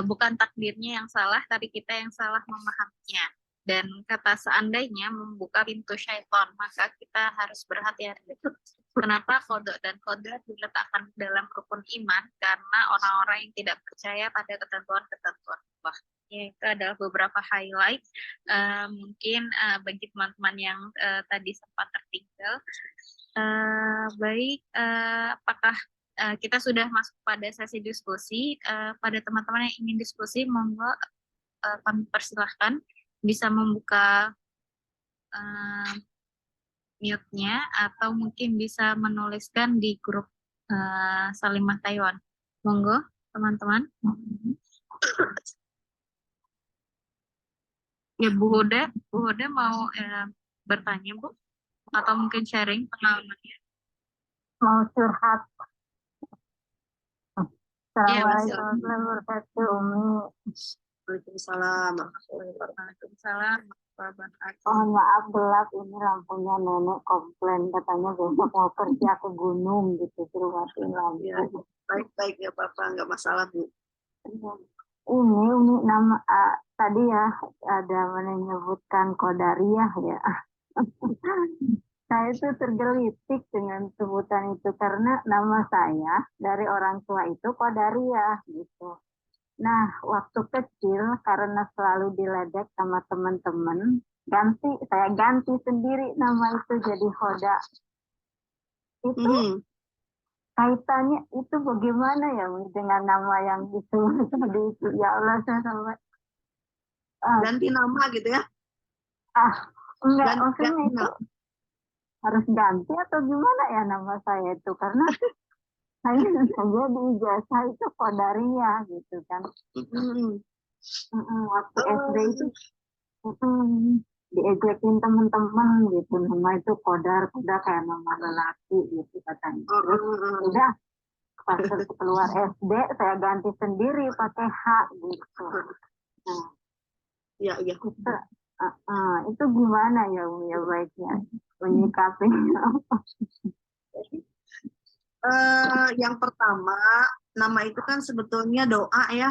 Bukan takdirnya yang salah, tapi kita yang salah memahaminya. Dan kata seandainya membuka pintu syaitan, maka kita harus berhati-hati. Kenapa kodok dan kodar diletakkan dalam rukun iman? Karena orang-orang yang tidak percaya pada ketentuan-ketentuan Allah. Ya, itu adalah beberapa highlight. Mungkin bagi teman-teman yang tadi sempat tertinggal. Baik, apakah kita sudah masuk pada sesi diskusi? Pada teman-teman yang ingin diskusi, monggo kami persilahkan bisa membuka mute-nya atau mungkin bisa menuliskan di grup Salimah Taiwan. Monggo, teman-teman. Ya, Bu Huda mau bertanya, Bu? Atau mungkin sharing pengalamannya? Mau curhat. Iya, Assalamualaikum warahmatullahi wabarakatuh, Umi. Waalaikumsalam. Waalaikumsalam. Mohon maaf gelap, ini lampunya nenek komplain katanya besok mau kerja ke gunung gitu, suruh matiin lampu. Ya, baik-baik ya Bapak, nggak masalah Bu. Ini Umi nama tadi ya ada menyebutkan Qadariyah ya. Saya itu tergelitik dengan sebutan itu karena nama saya dari orang tua itu Qadariyah gitu. Nah, waktu kecil karena selalu diledek sama teman-teman, saya ganti sendiri nama itu jadi Hoda. Itu kaitannya itu bagaimana ya dengan nama yang itu tadi itu? Ya Allah, saya sampai ganti nama gitu ya? Enggak, maksudnya itu harus ganti atau gimana ya nama saya itu, karena saya di ijazah itu Qadariyah gitu kan. Waktu SD itu diejekin teman-teman gitu, nama itu Qadar kayak nama lelaki gitu katanya. Terus udah pas keluar SD saya ganti sendiri pakai H gitu. Nah, iya. Itu gimana ya Umi ya baiknya menyikapinya? Yang pertama, nama itu kan sebetulnya doa ya.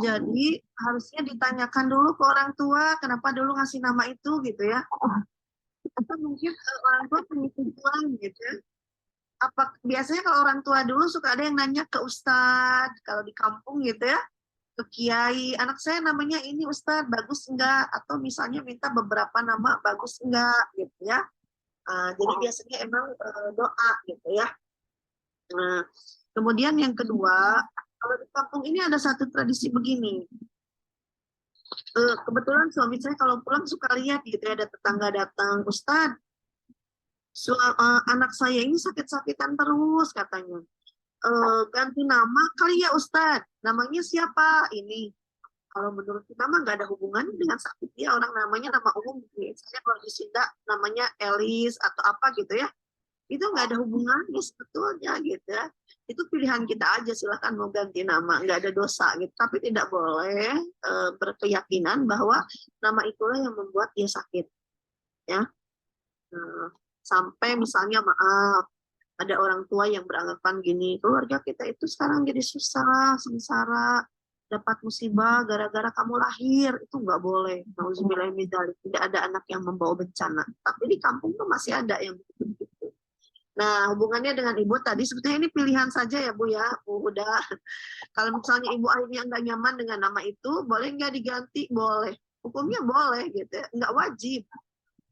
Jadi harusnya ditanyakan dulu ke orang tua kenapa dulu ngasih nama itu gitu ya. Atau mungkin orang tua punya tujuan gitu ya. Biasanya kalau orang tua dulu suka ada yang nanya ke ustadz kalau di kampung gitu ya, ke kiai, anak saya namanya ini ustadz, bagus enggak? Atau misalnya minta beberapa nama, bagus enggak gitu ya. Jadi biasanya emang doa gitu ya. Nah, kemudian yang kedua, kalau di kampung ini ada satu tradisi begini. Kebetulan suami saya kalau pulang suka lihat gitu ya, ada tetangga datang, Ustadz, anak saya ini sakit-sakitan terus katanya. Ganti nama kali ya Ustadz, namanya siapa ini? Kalau menurut kita mah nggak ada hubungannya dengan sakit ya, orang namanya nama umum. Misalnya kalau di Sunda namanya Elis atau apa gitu ya. Itu nggak ada hubungannya sebetulnya gitu ya. Itu pilihan kita aja, silahkan mau ganti nama, nggak ada dosa gitu. Tapi tidak boleh berkeyakinan bahwa nama itulah yang membuat dia sakit ya. Sampai misalnya maaf ada orang tua yang beranggapan gini, keluarga kita itu sekarang jadi susah, sengsara, dapat musibah gara-gara kamu lahir, itu nggak boleh. Nauzubillah min dzalik, tidak ada anak yang membawa bencana. Tapi di kampung tuh masih ada yang begitu. Nah, hubungannya dengan ibu tadi sebetulnya ini pilihan saja ya Bu ya. Bu udah kalau misalnya ibu akhirnya nggak nyaman dengan nama itu, boleh nggak diganti? Boleh. Hukumnya boleh gitu ya. Nggak wajib.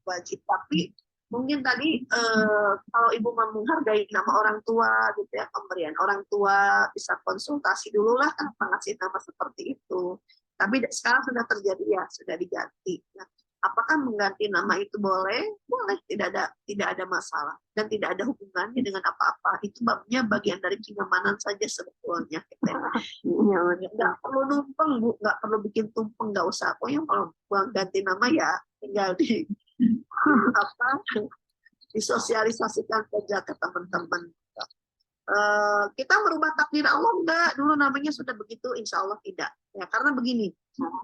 Wajib. Tapi mungkin tadi kalau ibu mau menghargai nama orang tua gitu ya, pemberian orang tua bisa konsultasi dulu lah kenapa ngasih nama seperti itu. Tapi sekarang sudah terjadi ya, sudah diganti. Nah, apakah mengganti nama itu boleh? Boleh, tidak ada masalah dan tidak ada hubungannya dengan apa-apa. Itu babnya bagian dari kenyamanan saja sebetulnya. Gitu ya. Nggak perlu numpeng Bu, nggak perlu bikin tumpeng, nggak usah. Pokoknya kalau buang ganti nama ya tinggal di apa disosialisasikan saja ke teman-teman. Kita merubah takdir Allah enggak? Dulu namanya sudah begitu, insya Allah tidak. Ya, karena begini,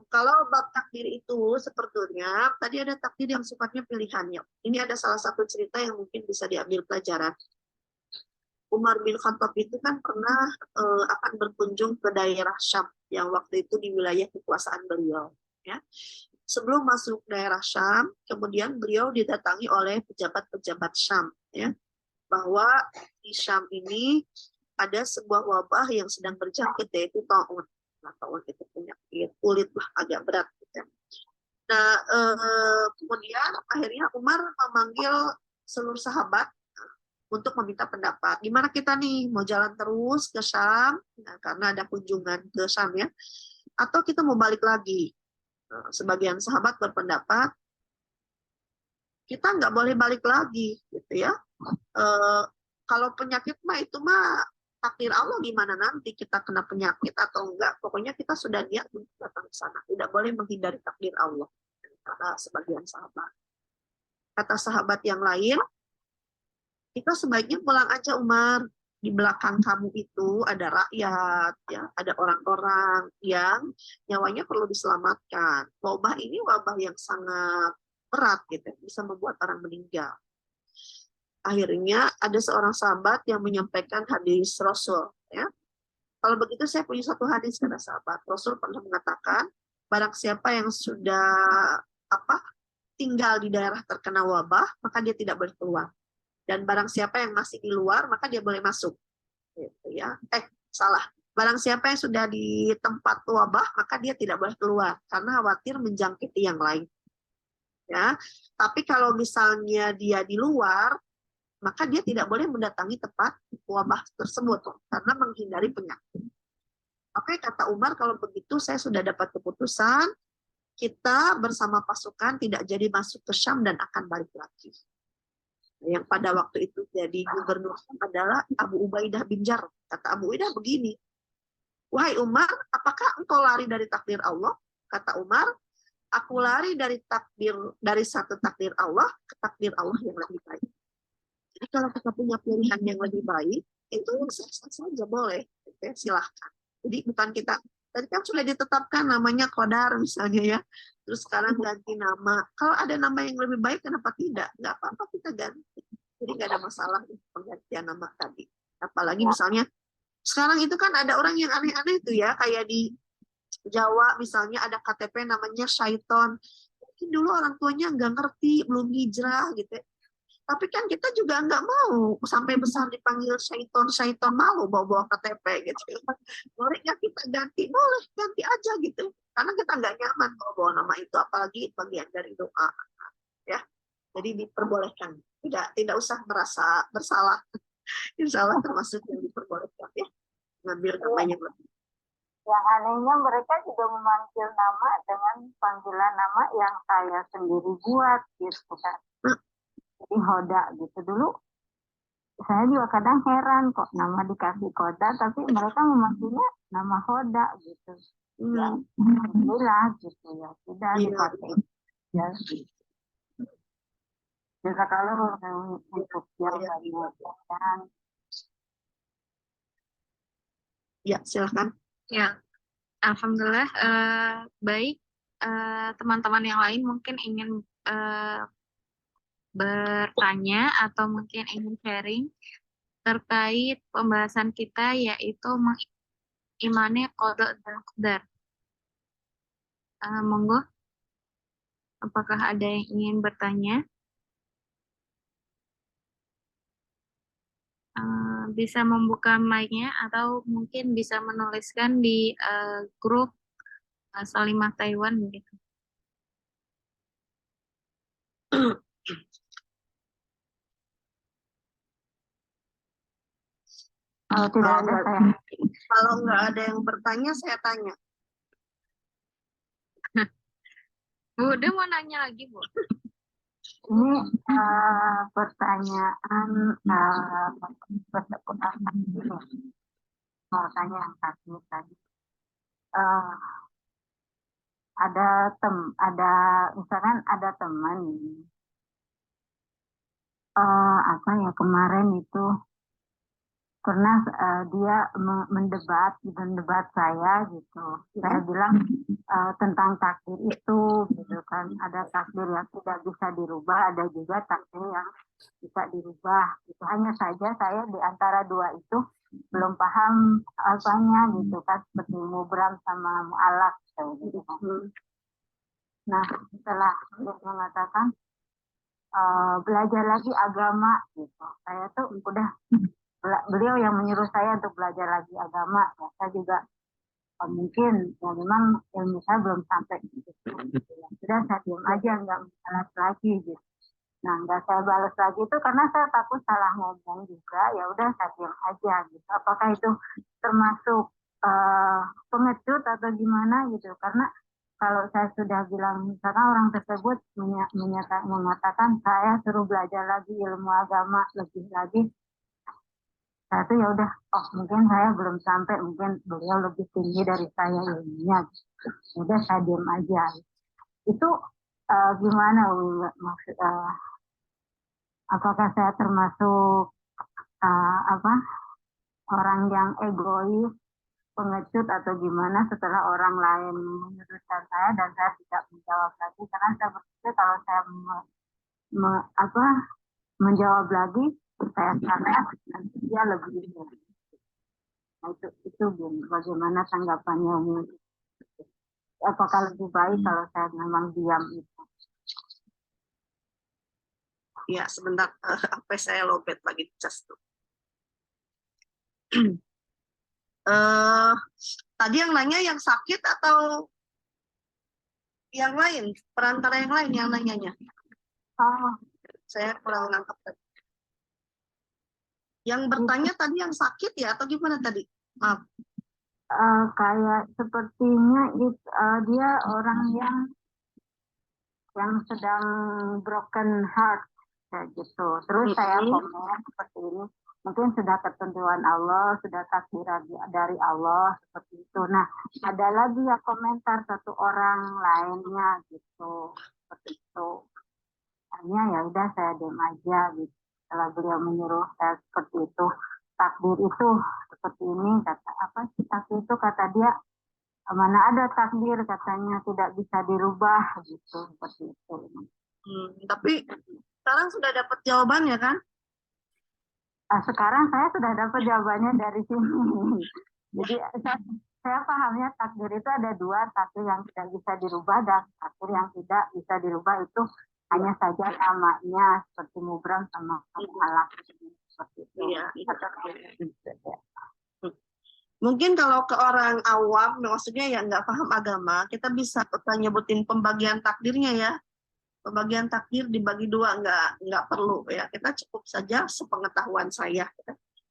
kalau bab takdir itu sebetulnya tadi ada takdir yang sifatnya pilihannya. Ini ada salah satu cerita yang mungkin bisa diambil pelajaran. Umar bin Khattab itu kan pernah akan berkunjung ke daerah Syam yang waktu itu di wilayah kekuasaan beliau. Ya. Sebelum masuk daerah Syam, kemudian beliau didatangi oleh pejabat-pejabat Syam. Ya. Bahwa di Syam ini ada sebuah wabah yang sedang berjangkit, yaitu taun. Nah, taun itu penyakit kulit lah agak berat. Gitu. Nah, kemudian akhirnya Umar memanggil seluruh sahabat untuk meminta pendapat. Gimana kita nih, mau jalan terus ke Syam, nah, karena ada kunjungan ke Syam ya, atau kita mau balik lagi? Sebagian sahabat berpendapat, kita nggak boleh balik lagi, gitu ya. Kalau penyakit mah itu mah takdir Allah gimana nanti kita kena penyakit atau enggak. Pokoknya kita sudah niat untuk datang ke sana. Tidak boleh menghindari takdir Allah. Kata sebagian sahabat. Kata sahabat yang lain, kita sebaiknya pulang aja Umar. Di belakang kamu itu ada rakyat, ya, ada orang-orang yang nyawanya perlu diselamatkan. Wabah ini wabah yang sangat berat, gitu, bisa membuat orang meninggal. Akhirnya ada seorang sahabat yang menyampaikan hadis Rasul. Ya. Kalau begitu saya punya satu hadis kata sahabat. Rasul pernah mengatakan, barang siapa yang sudah tinggal di daerah terkena wabah, maka dia tidak boleh keluar. Dan barang siapa yang masih di luar, maka dia boleh masuk. Gitu ya. Salah. Barang siapa yang sudah di tempat wabah, maka dia tidak boleh keluar karena khawatir menjangkiti yang lain. Ya. Tapi kalau misalnya dia di luar, maka dia tidak boleh mendatangi tempat wabah tersebut karena menghindari penyakit. Oke, kata Umar, kalau begitu saya sudah dapat keputusan, kita bersama pasukan tidak jadi masuk ke Syam dan akan balik lagi. Yang pada waktu itu jadi gubernur adalah Abu Ubaidah bin Jarrah. Kata Abu Ubaidah begini, wahai Umar, apakah engkau lari dari takdir Allah? Kata Umar, aku lari dari satu takdir Allah ke takdir Allah yang lebih baik. Jadi kalau kita punya pilihan yang lebih baik, itu sah-sah saja boleh, silahkan. Jadi bukan kita, tadi kan sudah ditetapkan namanya Qadar misalnya ya, terus sekarang ganti nama. Kalau ada nama yang lebih baik, kenapa tidak? Nggak apa-apa kita ganti. Jadi nggak ada masalah penggantian nama tadi. Apalagi misalnya, sekarang itu kan ada orang yang aneh-aneh itu ya, kayak di Jawa misalnya ada KTP namanya Syaiton. Mungkin dulu orang tuanya nggak ngerti, belum hijrah gitu ya. Tapi kan kita juga nggak mau sampai besar dipanggil syaiton malu bawa-bawa KTP gitu. Boleh nggak kita ganti? Boleh, ganti aja gitu. Karena kita nggak nyaman bawa nama itu, apalagi bagian dari doa. Ya, jadi diperbolehkan. Tidak usah merasa bersalah. Insya Allah termasuk yang diperbolehkan ya. Ngambil nama yang lebih. Yang anehnya mereka juga memanggil nama dengan panggilan nama yang saya sendiri buat gitu kan. Jadi Hoda gitu. Dulu saya juga kadang heran kok nama dikasih Koda tapi mereka memanggilnya nama Hoda gitu. Ya, alhamdulillah gitu ya. Tidak dipakai. Ya. Jika kalau untuk yang dan Ya, silakan. Ya, alhamdulillah baik. Teman-teman yang lain mungkin ingin bertanya atau mungkin ingin sharing terkait pembahasan kita yaitu mengimani qada dan qadar. Monggo, apakah ada yang ingin bertanya? bisa membuka mic-nya atau mungkin bisa menuliskan di grup Salimah Taiwan gitu. Kalau tidak ada saya. Kalau nggak ada yang bertanya, saya tanya. Bu, dia mau nanya lagi, Bu. Ini pertanyaan mau tanya yang tadi. Ada misalkan ada teman kemarin itu pernah dia mendebat saya gitu. Saya bilang tentang takdir itu gitu kan, ada takdir yang tidak bisa dirubah, ada juga takdir yang bisa dirubah gitu. Hanya saja saya di antara dua itu belum paham apanya gitu kan, seperti mubram sama mu'alaf gitu. Nah, setelah dia mengatakan belajar lagi agama gitu, saya tuh udah, beliau yang menyuruh saya untuk belajar lagi agama, ya, saya juga mungkin ya memang ilmu saya belum sampai gitu. Sudah saya diam aja, nggak balas lagi gitu. Nah, nggak saya balas lagi itu karena saya takut salah ngomong juga, ya udah saya diam aja gitu. Apakah itu termasuk pengecut atau gimana gitu? Karena kalau saya sudah bilang, misalkan orang tersebut mengatakan saya suruh belajar lagi ilmu agama lebih lagi, saya tuh ya udah, oh mungkin saya belum sampai, mungkin beliau lebih tinggi dari saya ilmunya, udah saya diam aja. Itu gimana maksud apakah saya termasuk orang yang egois, pengecut atau gimana setelah orang lain menyudutkan saya dan saya tidak menjawab lagi, karena saya berpikir kalau saya menjawab lagi saya sadar nanti dia lebih ini. Nah, itu bagaimana tanggapannya? Apakah lebih baik kalau saya memang diam itu? Ya, sebentar, apa saya lobet lagi di cas tuh. Tadi yang nanya yang sakit atau yang lain, perantara yang lain yang nanyanya? Oh, saya kurang nangkep tadi. Yang bertanya tadi yang sakit ya atau gimana tadi? Maaf. Kayak sepertinya dia orang yang sedang broken heart kayak gitu. Terus saya komen seperti ini, mungkin sudah ketentuan Allah, sudah takdir dari Allah seperti itu. Nah, ada lagi ya komentar satu orang lainnya gitu, seperti itu. Hanya ya udah saya diam aja gitu. Setelah beliau menyuruh saya seperti itu, takdir itu seperti ini, kata apa sih takdir itu, kata dia mana ada takdir, katanya tidak bisa dirubah gitu, seperti itu. Tapi sekarang sudah dapat jawabannya kan? Sekarang saya sudah dapat jawabannya dari sini. Jadi saya pahamnya takdir itu ada dua, takdir yang tidak bisa dirubah dan takdir yang tidak bisa dirubah itu hanya saja namanya seperti mubram sama mu'alaf seperti itu. Iya. Mungkin kalau ke orang awam, maksudnya yang nggak paham agama, kita bisa nyebutin pembagian takdirnya ya. Pembagian takdir dibagi dua, nggak perlu ya. Kita cukup saja sepengetahuan saya.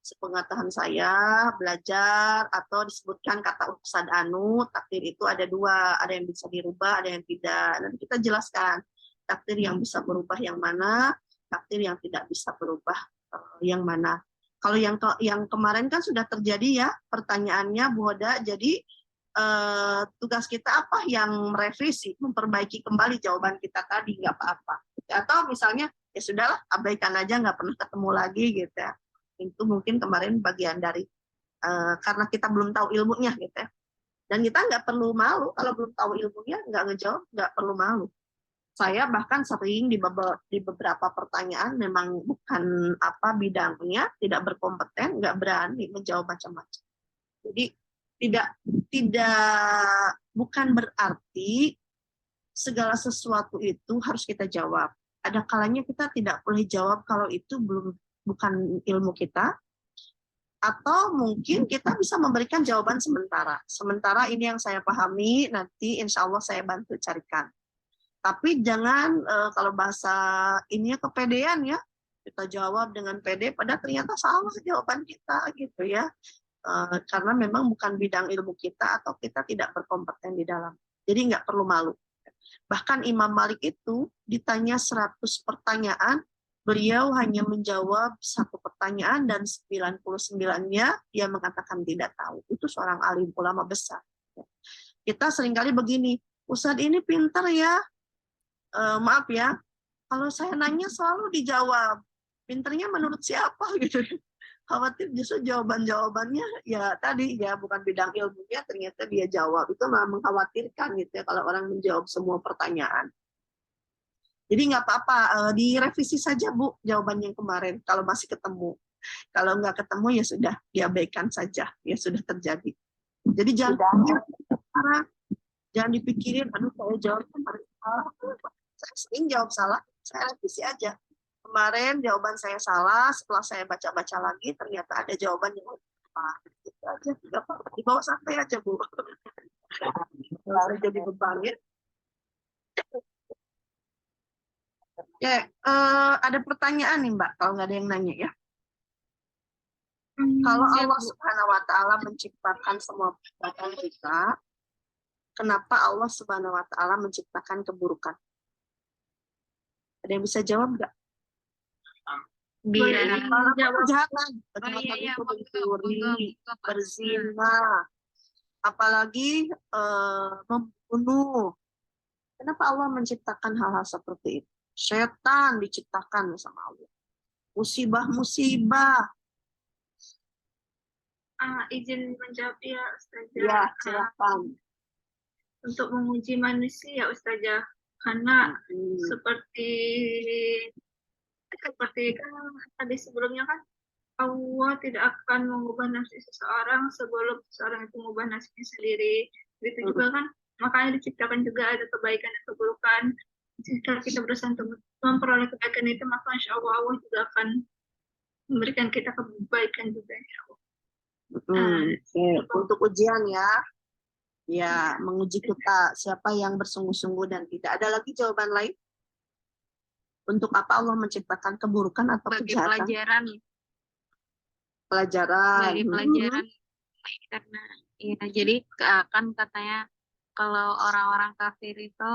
Sepengetahuan saya belajar atau disebutkan kata Ustadz Anu, takdir itu ada dua, ada yang bisa dirubah, ada yang tidak. Nanti kita jelaskan takdir yang bisa berubah yang mana, takdir yang tidak bisa berubah yang mana. Kalau yang kemarin kan sudah terjadi ya pertanyaannya Bu Hoda, jadi tugas kita apa yang merevisi, memperbaiki kembali jawaban kita tadi, nggak apa-apa. Atau misalnya ya sudahlah, abaikan aja, nggak pernah ketemu lagi gitu ya. Itu mungkin kemarin bagian dari karena kita belum tahu ilmunya gitu ya. Dan kita nggak perlu malu kalau belum tahu ilmunya, nggak ngejawab, nggak perlu malu. Saya bahkan sering di beberapa pertanyaan memang bukan apa bidangnya, tidak berkompeten, nggak berani menjawab macam-macam. Jadi bukan berarti segala sesuatu itu harus kita jawab. Ada kalanya kita tidak boleh jawab kalau itu bukan ilmu kita, Atau mungkin kita bisa memberikan jawaban sementara. Sementara ini yang saya pahami, nanti insya Allah saya bantu carikan. Tapi jangan kalau bahasa ininya kepedean ya, kita jawab dengan pede, padahal ternyata salah jawaban kita gitu ya. Karena memang bukan bidang ilmu kita atau kita tidak berkompeten di dalam. Jadi nggak perlu malu. Bahkan Imam Malik itu ditanya 100 pertanyaan, beliau hanya menjawab 1 pertanyaan dan 99-nya dia mengatakan tidak tahu. Itu seorang alim ulama besar. Kita seringkali begini, Ustadz ini pintar ya, maaf ya, kalau saya nanya selalu dijawab. Pinternya menurut siapa gitu. Khawatir justru jawaban-jawabannya ya tadi ya bukan bidang ilmunya ternyata dia jawab. Itu malah mengkhawatirkan gitu ya kalau orang menjawab semua pertanyaan. Jadi nggak apa-apa, direvisi saja Bu jawaban yang kemarin kalau masih ketemu. Kalau nggak ketemu ya sudah diabaikan saja, ya sudah terjadi. Jadi jangan dipikirin, aduh saya jawab kemarin salah. Saya sering jawab salah, saya revisi aja. Kemarin jawaban saya salah, setelah saya baca-baca lagi ternyata ada jawaban yang salah. Gitu aja, nggak apa-apa, dibawa santai aja Bu. Saya jadi beban ya. Ya, ada pertanyaan nih Mbak, kalau nggak ada yang nanya ya. Kalau Allah Subhanahu wa Ta'ala menciptakan semua perbuatan kita, kenapa Allah Subhanahu wa Ta'ala menciptakan keburukan? Ada yang bisa jawab nggak? Biar Kejahatan itu mencuri, berzina, apalagi membunuh. Kenapa Allah menciptakan hal-hal seperti itu? Setan diciptakan sama Allah. Musibah-musibah. Izin menjawab ya Ustazah. Ya, silakan. Untuk menguji manusia Ustazah. Karena seperti kan tadi sebelumnya kan Allah tidak akan mengubah nafsu seseorang sebelum seseorang itu mengubah nafsunya sendiri. Begitu juga kan, makanya diciptakan juga ada kebaikan dan keburukan. Jika kita berusaha untuk memperoleh kebaikan itu, maka insya Allah Allah juga akan memberikan kita kebaikan juga insya Allah. Untuk ujian ya. Ya, menguji kita siapa yang bersungguh-sungguh dan tidak. Ada lagi jawaban lain? Untuk apa Allah menciptakan keburukan atau bagi kejahatan? pelajaran. Bagi Pelajaran. Karena ya, jadi kan katanya kalau orang-orang kafir itu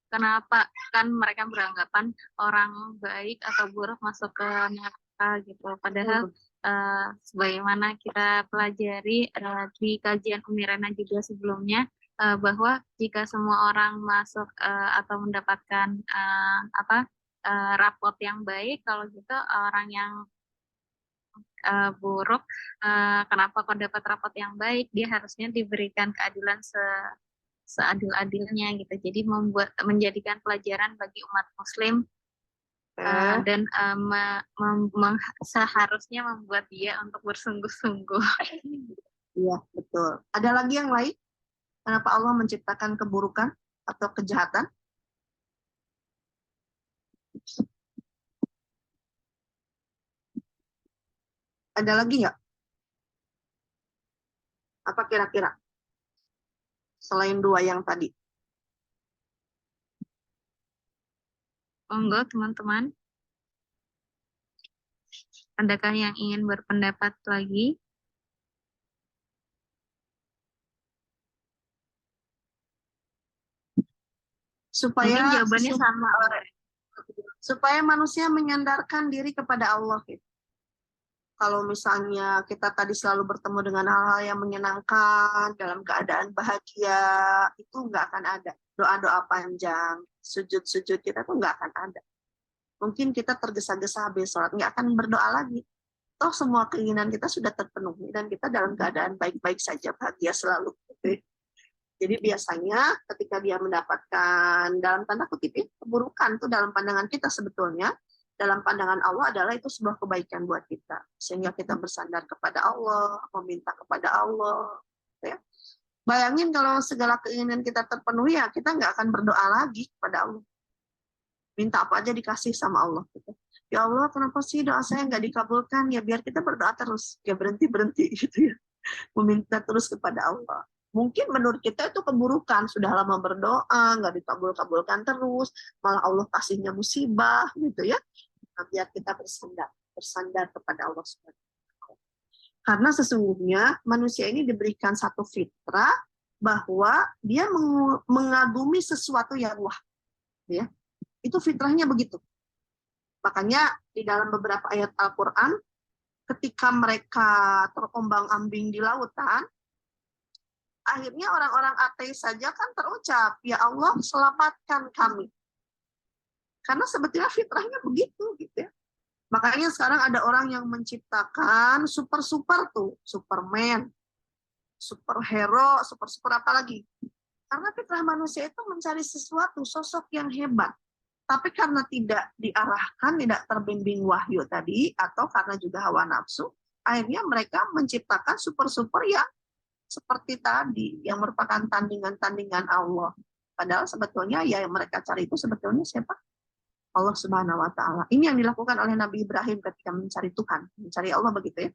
kenapa kan mereka beranggapan orang baik atau buruk masuk ke neraka gitu. Padahal sebagaimana kita pelajari di kajian Umirana juga sebelumnya bahwa jika semua orang masuk atau mendapatkan rapot yang baik, kalau gitu orang yang buruk, kenapa kok dapat rapot yang baik? Dia harusnya diberikan keadilan seadil-adilnya gitu. Jadi menjadikan pelajaran bagi umat Muslim dan seharusnya membuat dia untuk bersungguh-sungguh. Iya, betul. Ada lagi yang lain? Kenapa Allah menciptakan keburukan atau kejahatan? Ada lagi nggak? Apa kira-kira? Selain 2 yang tadi. Monggo teman-teman. Adakah yang ingin berpendapat lagi? Supaya mungkin jawabannya sama. Supaya manusia menyandarkan diri kepada Allah. Gitu. Kalau misalnya kita tadi selalu bertemu dengan hal-hal yang menyenangkan, dalam keadaan bahagia, itu nggak akan ada. Doa-doa panjang, sujud-sujud kita tuh nggak akan ada. Mungkin kita tergesa-gesa habis sholat, nggak akan berdoa lagi. Toh semua keinginan kita sudah terpenuhi, dan kita dalam keadaan baik-baik saja, bahagia selalu. Jadi biasanya ketika dia mendapatkan dalam tanda kutip keburukan itu dalam pandangan kita sebetulnya, dalam pandangan Allah adalah itu sebuah kebaikan buat kita. Sehingga kita bersandar kepada Allah, meminta kepada Allah. Ya. Bayangin kalau segala keinginan kita terpenuhi, ya kita nggak akan berdoa lagi kepada Allah. Minta apa aja dikasih sama Allah. Gitu. Ya Allah, kenapa sih doa saya nggak dikabulkan? Ya biar kita berdoa terus, ya berhenti gitu ya, meminta terus kepada Allah. Mungkin menurut kita itu keburukan, sudah lama berdoa, nggak dikabul-kabulkan terus, malah Allah kasihnya musibah, gitu ya. Nah, biar kita bersandar kepada Allah SWT. Karena sesungguhnya manusia ini diberikan satu fitrah bahwa dia mengagumi sesuatu yang wah, ya. Itu fitrahnya begitu. Makanya di dalam beberapa ayat Al-Quran, ketika mereka terombang-ambing di lautan, akhirnya orang-orang ateis saja kan terucap, ya Allah selamatkan kami. Karena sebetulnya fitrahnya begitu gitu ya. Makanya sekarang ada orang yang menciptakan super-super tuh, Superman, superhero, super-super apa lagi. Karena fitrah manusia itu mencari sesuatu, sosok yang hebat. Tapi karena tidak diarahkan, tidak terbimbing wahyu tadi, atau karena juga hawa nafsu, akhirnya mereka menciptakan super-super yang seperti tadi, yang merupakan tandingan-tandingan Allah. Padahal sebetulnya ya yang mereka cari itu sebetulnya siapa? Allah Subhanahu wa Ta'ala. Ini yang dilakukan oleh Nabi Ibrahim ketika mencari Tuhan, mencari Allah begitu ya.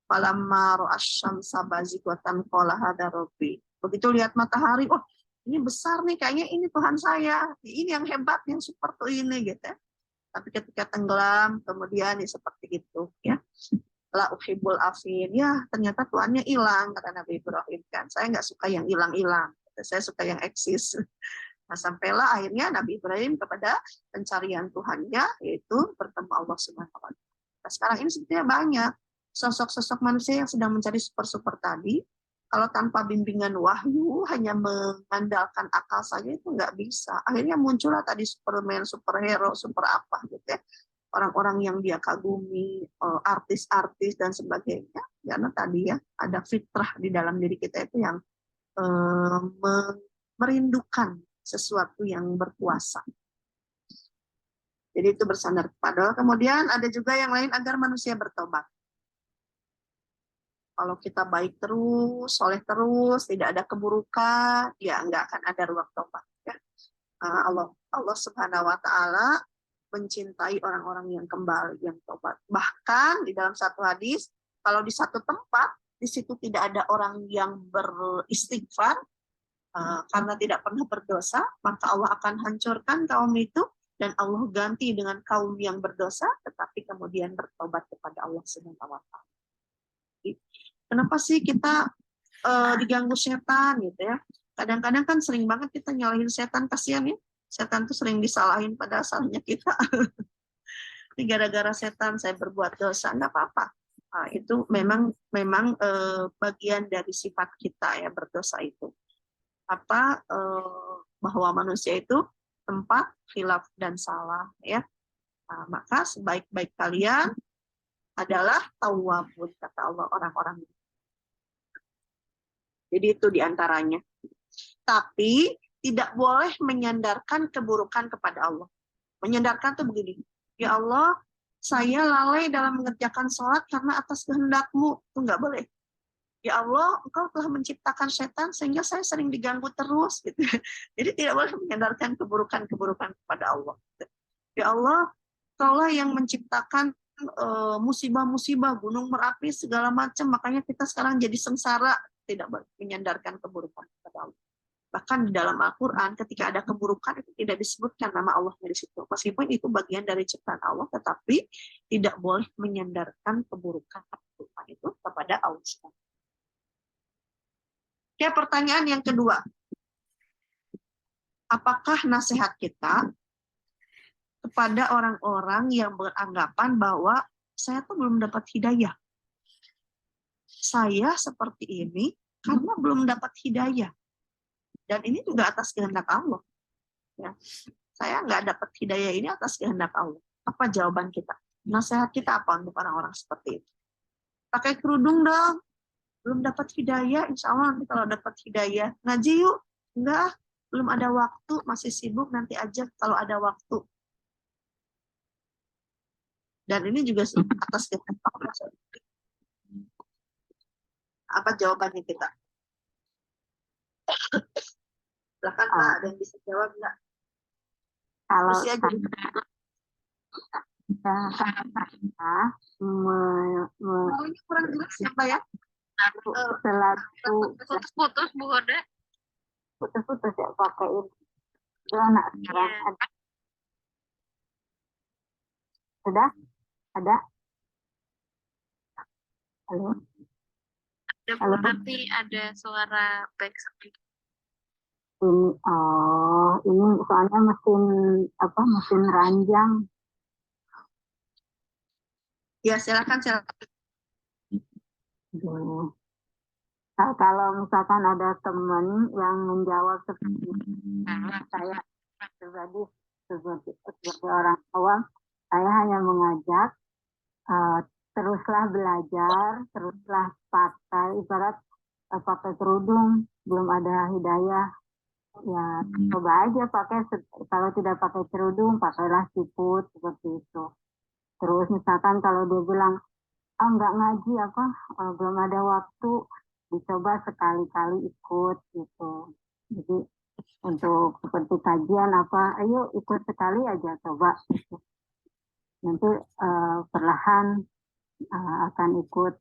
Falamma ra'asyamsa bazighatan qala hadza rabbi. Begitu lihat matahari, oh ini besar nih, kayaknya ini Tuhan saya. Ini yang hebat, yang seperti ini gitu ya. Tapi ketika tenggelam, kemudian ya seperti itu ya. La uhibbul afin. Ya, ternyata Tuhannya hilang, kata Nabi Ibrahim kan. Saya nggak suka yang hilang-hilang. Saya suka yang eksis. Nah, sampailah akhirnya Nabi Ibrahim kepada pencarian Tuhannya, yaitu bertemu Allah Subhanahu wa Ta'ala. Nah, sekarang ini sebetulnya banyak sosok-sosok manusia yang sedang mencari super-super tadi. Kalau tanpa bimbingan wahyu, hanya mengandalkan akal saja itu nggak bisa. Akhirnya muncullah tadi Superman, superhero, super apa gitu ya. Orang-orang yang dia kagumi, artis-artis dan sebagainya. Karena tadi ya ada fitrah di dalam diri kita itu yang merindukan sesuatu yang berkuasa. Jadi itu bersandar kepada Allah. Kemudian ada juga yang lain agar manusia bertobat. Kalau kita baik terus, soleh terus, tidak ada keburukan, ya nggak akan ada ruang tobat. Ya. Allah Subhanahu Wa Taala mencintai orang-orang yang kembali, yang tobat. Bahkan di dalam satu hadis, kalau di satu tempat, di situ tidak ada orang yang beristighfar, karena tidak pernah berdosa, maka Allah akan hancurkan kaum itu, dan Allah ganti dengan kaum yang berdosa, tetapi kemudian bertobat kepada Allah Subhanahu Wa Taala. Kenapa sih kita diganggu setan gitu ya? Kadang-kadang kan sering banget kita nyalahin setan, kasihan ya. Setan tuh sering disalahin pada asalnya kita. Ini gara-gara setan saya berbuat dosa, nggak apa-apa. Nah, itu memang bagian dari sifat kita ya, berdosa itu. Bahwa manusia itu tempat khilaf dan salah ya. Nah, maka sebaik-baik kalian adalah tawwabun, kata Allah, orang-orang. Jadi itu diantaranya. Tapi tidak boleh menyandarkan keburukan kepada Allah. Menyandarkan itu begini, ya Allah, saya lalai dalam mengerjakan sholat karena atas kehendak-Mu. Itu nggak boleh. Ya Allah, Engkau telah menciptakan setan sehingga saya sering diganggu terus. Gitu. Jadi tidak boleh menyandarkan keburukan-keburukan kepada Allah. Ya Allah, Kaulah yang menciptakan musibah-musibah, gunung Merapi, segala macam. Makanya kita sekarang jadi sengsara. Tidak boleh menyandarkan keburukan kepada Allah. Bahkan di dalam Al-Quran, ketika ada keburukan, itu tidak disebutkan nama Allah di situ. Meskipun itu bagian dari ciptaan Allah, tetapi tidak boleh menyandarkan keburukan itu kepada Allah. Ya, pertanyaan yang kedua. Apakah nasihat kita kepada orang-orang yang beranggapan bahwa saya tuh belum dapat hidayah? Saya seperti ini karena belum dapat hidayah. Dan ini juga atas kehendak Allah. Ya. Saya nggak dapat hidayah ini atas kehendak Allah. Apa jawaban kita? Nasihat kita apa untuk orang-orang seperti itu? Pakai kerudung dong. Belum dapat hidayah, insya Allah nanti kalau dapat hidayah. Ngaji yuk. Enggak, belum ada waktu, masih sibuk, nanti aja kalau ada waktu. Dan ini juga atas kehendak Allah. Apa jawabannya kita? Silakan Pak, ada yang bisa jawab nggak? Kalau Terus aja. Ya, saya Ini kurang jelas siapa ya? selalu Putus-putus Bu Hoda. putus-putus ya pakai itu anak sekarang Iya. ada. Sudah? Ada? Halo? Ada Bu, Halo? tapi ada suara background. Ini soalnya mesin ranjang. Ya silakan. Aduh. Nah, kalau misalkan ada teman yang menjawab seperti itu, saya pribadi sebagai orang awam, saya hanya mengajak teruslah belajar, teruslah pakai, ibarat pakai kerudung, belum ada hidayah, ya coba aja pakai, kalau tidak pakai kerudung, pakailah siput, seperti itu. Terus misalkan kalau dia bilang, nggak ngaji belum ada waktu, dicoba sekali-kali ikut gitu. Jadi untuk seperti kajian ayo ikut sekali aja coba gitu. Nanti perlahan akan ikut,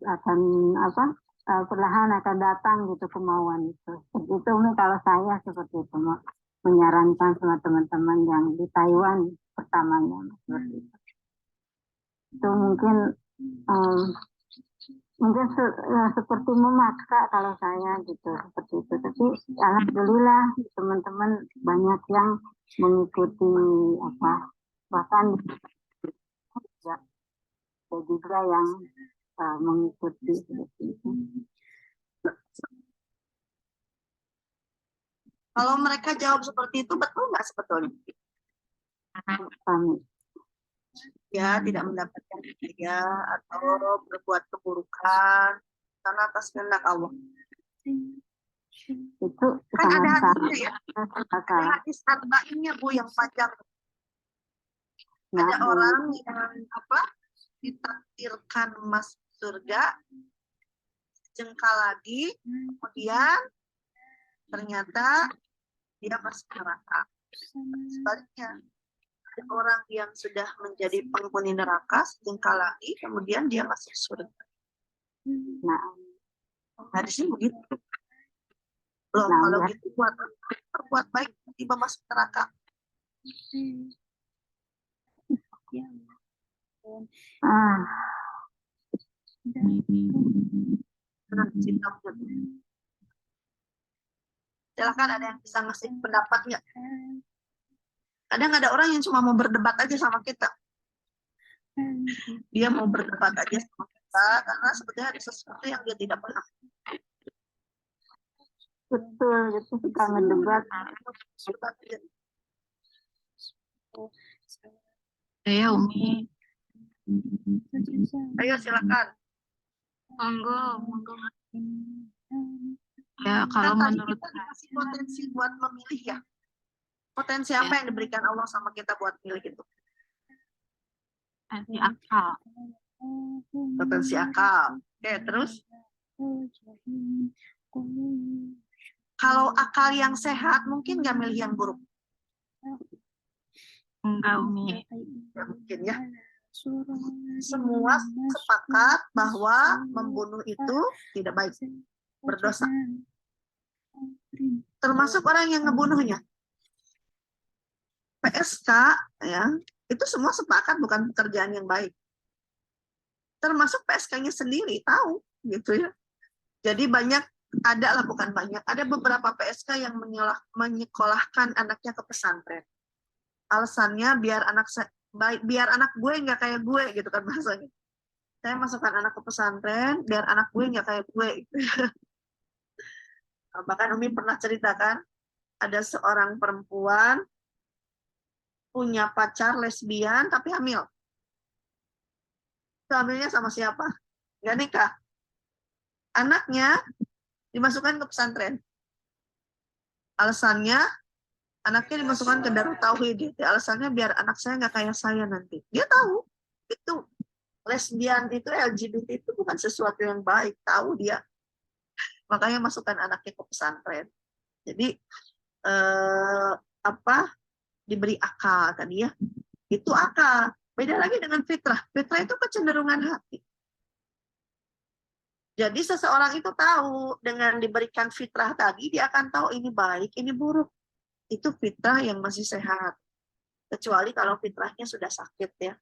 perlahan akan datang gitu kemauan itu. Itu kalau saya seperti itu menyarankan sama teman-teman yang di Taiwan pertamanya seperti itu. Itu mungkin seperti memaksa kalau saya gitu seperti itu. Tapi alhamdulillah teman-teman banyak yang mengikuti bahkan ada juga yang mengikuti seperti itu. Kalau mereka jawab seperti itu betul nggak sebetulnya? Kami Ya tidak mendapatkan hidayah atau berbuat keburukan karena atas kehendak Allah. itu Kan ada sangat hadisnya ya. Ada hadis arba'innya Bu yang panjang. Ada orang yang ditakdirkan masuk surga jengkal lagi, kemudian ternyata dia masuk neraka. Sebaliknya ada orang yang sudah menjadi penghuni neraka jengkal lagi, kemudian dia masuk surga. Nah, Hadisnya begitu. Loh, Nah, kalau ya. gitu berbuat baik tiba masuk neraka. Silakan ada yang bisa ngasih pendapat nggak? Kadang ada orang yang cuma mau berdebat aja sama kita. Dia mau berdebat aja sama kita karena sebetulnya ada sesuatu yang dia tidak pernah. betul itu suka ngedebat. Saya Umi. Ayo silakan. Monggo. Ya, kalau Kan tadi menurut kita dikasih potensi buat memilih ya. Potensi apa yang diberikan Allah sama kita buat milih itu? di akal. Potensi akal. Oke, terus kalau akal yang sehat mungkin nggak milih yang buruk. Enggak Umi. Ya, mungkin ya. Semua sepakat bahwa membunuh itu tidak baik, berdosa. Termasuk orang yang ngebunuhnya. PSK ya, itu semua sepakat bukan pekerjaan yang baik. Termasuk PSK-nya sendiri tahu gitu ya. Jadi ada beberapa PSK yang menyekolahkan anaknya ke pesantren. Alasannya biar anak gue nggak kayak gue gitu kan bahasanya. Saya masukkan anak ke pesantren biar anak gue nggak kayak gue. Gitu. Bahkan Umi pernah ceritakan ada seorang perempuan punya pacar lesbian tapi hamil. Hamilnya sama siapa? Nggak nikah. Anaknya dimasukkan ke pesantren. Alasannya anaknya dimasukkan ke Darut Tauhid. Alasannya biar anak saya nggak kayak saya nanti. Dia tahu itu lesbian itu LGBT itu bukan sesuatu yang baik. Tahu dia. Makanya masukkan anaknya ke pesantren. Jadi diberi akal tadi ya. Itu akal. Beda lagi dengan fitrah. Fitrah itu kecenderungan hati. Jadi seseorang itu tahu dengan diberikan fitrah tadi, dia akan tahu ini baik, ini buruk. Itu fitrah yang masih sehat. Kecuali kalau fitrahnya sudah sakit ya.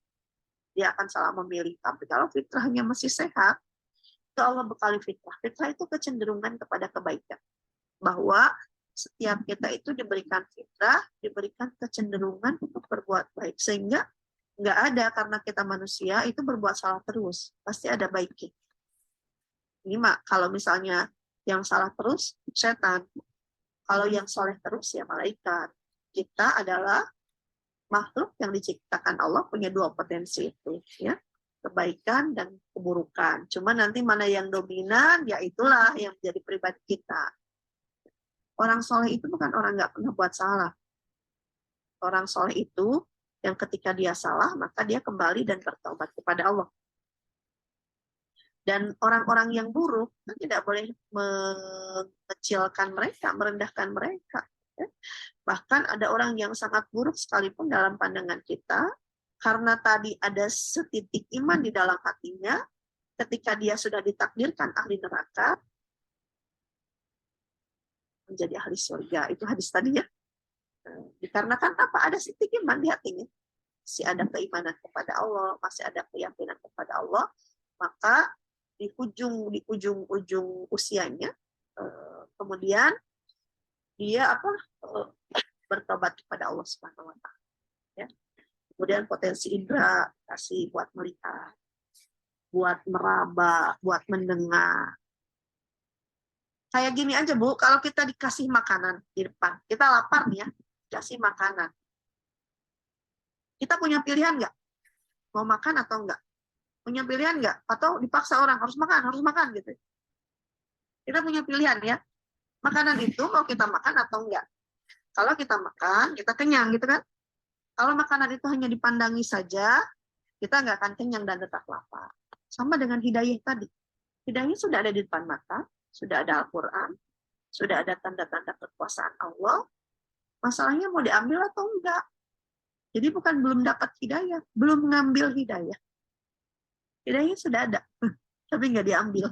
Dia akan salah memilih. Tapi kalau fitrahnya masih sehat, itu Allah bekali fitrah. Fitrah itu kecenderungan kepada kebaikan. Bahwa setiap kita itu diberikan fitrah, diberikan kecenderungan untuk berbuat baik. Sehingga nggak ada karena kita manusia itu berbuat salah terus. Pasti ada baiknya. Ini kalau misalnya yang salah terus, setan. Kalau yang soleh terus, ya malaikat. Kita adalah makhluk yang diciptakan Allah, punya dua potensi itu, ya, kebaikan dan keburukan. Cuma nanti mana yang dominan, ya itulah yang menjadi pribadi kita. Orang soleh itu bukan orang nggak pernah buat salah. Orang soleh itu yang ketika dia salah, maka dia kembali dan bertobat kepada Allah. Dan orang-orang yang buruk tidak boleh mengecilkan mereka, merendahkan mereka. Bahkan ada orang yang sangat buruk sekalipun dalam pandangan kita, karena tadi ada setitik iman di dalam hatinya, ketika dia sudah ditakdirkan ahli neraka, menjadi ahli surga. Itu hadis tadi ya. Dikarenakan apa? Ada setitik iman di hatinya. Masih ada keimanan kepada Allah, masih ada keyakinan kepada Allah, maka di ujung usianya, kemudian dia bertobat kepada Allah Subhanahu wa Ta'ala. Ya. Kemudian potensi indera kasih buat melihat, buat meraba, buat mendengar. Kayak gini aja Bu, kalau kita dikasih makanan di depan, kita lapar nih ya, dikasih makanan. Kita punya pilihan nggak? Mau makan atau enggak? Punya pilihan nggak? Atau dipaksa orang harus makan gitu. Kita punya pilihan ya. Makanan itu mau kita makan atau enggak. Kalau kita makan, kita kenyang gitu kan. Kalau makanan itu hanya dipandangi saja, kita nggak akan kenyang dan tetap lapar. Sama dengan hidayah tadi. Hidayah sudah ada di depan mata, sudah ada Al-Quran, sudah ada tanda-tanda kekuasaan Allah. Masalahnya mau diambil atau enggak. Jadi bukan belum dapat hidayah, belum ngambil hidayah. Hidayah sudah ada, tapi nggak diambil.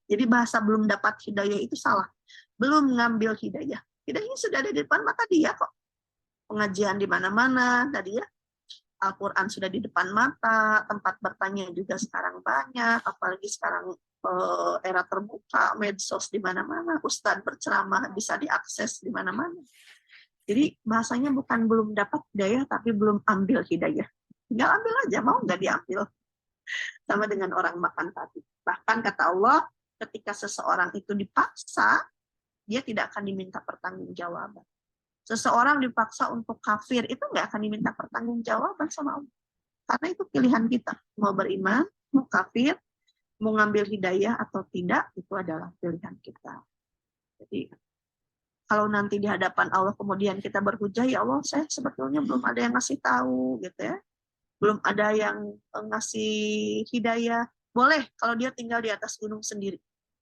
Jadi bahasa belum dapat hidayah itu salah. Belum ngambil hidayah. Hidayah sudah ada di depan mata dia kok. Pengajian di mana-mana tadi ya. Al-Quran sudah di depan mata, tempat bertanya juga sekarang banyak, apalagi sekarang era terbuka, medsos di mana-mana, ustadz berceramah bisa diakses di mana-mana. Jadi bahasanya bukan belum dapat hidayah, tapi belum ambil hidayah. Tinggal ambil aja, mau nggak diambil. Sama dengan orang makan tadi. Bahkan kata Allah, ketika seseorang itu dipaksa, dia tidak akan diminta pertanggungjawaban. Seseorang dipaksa untuk kafir, itu nggak akan diminta pertanggungjawaban sama Allah. Karena itu pilihan kita. Mau beriman, mau kafir, mau ngambil hidayah atau tidak, itu adalah pilihan kita. Jadi, kalau nanti di hadapan Allah kemudian kita berhujah, ya Allah, saya sebetulnya belum ada yang ngasih tahu, gitu ya. Belum ada yang ngasih hidayah. Boleh kalau dia tinggal di atas gunung sendiri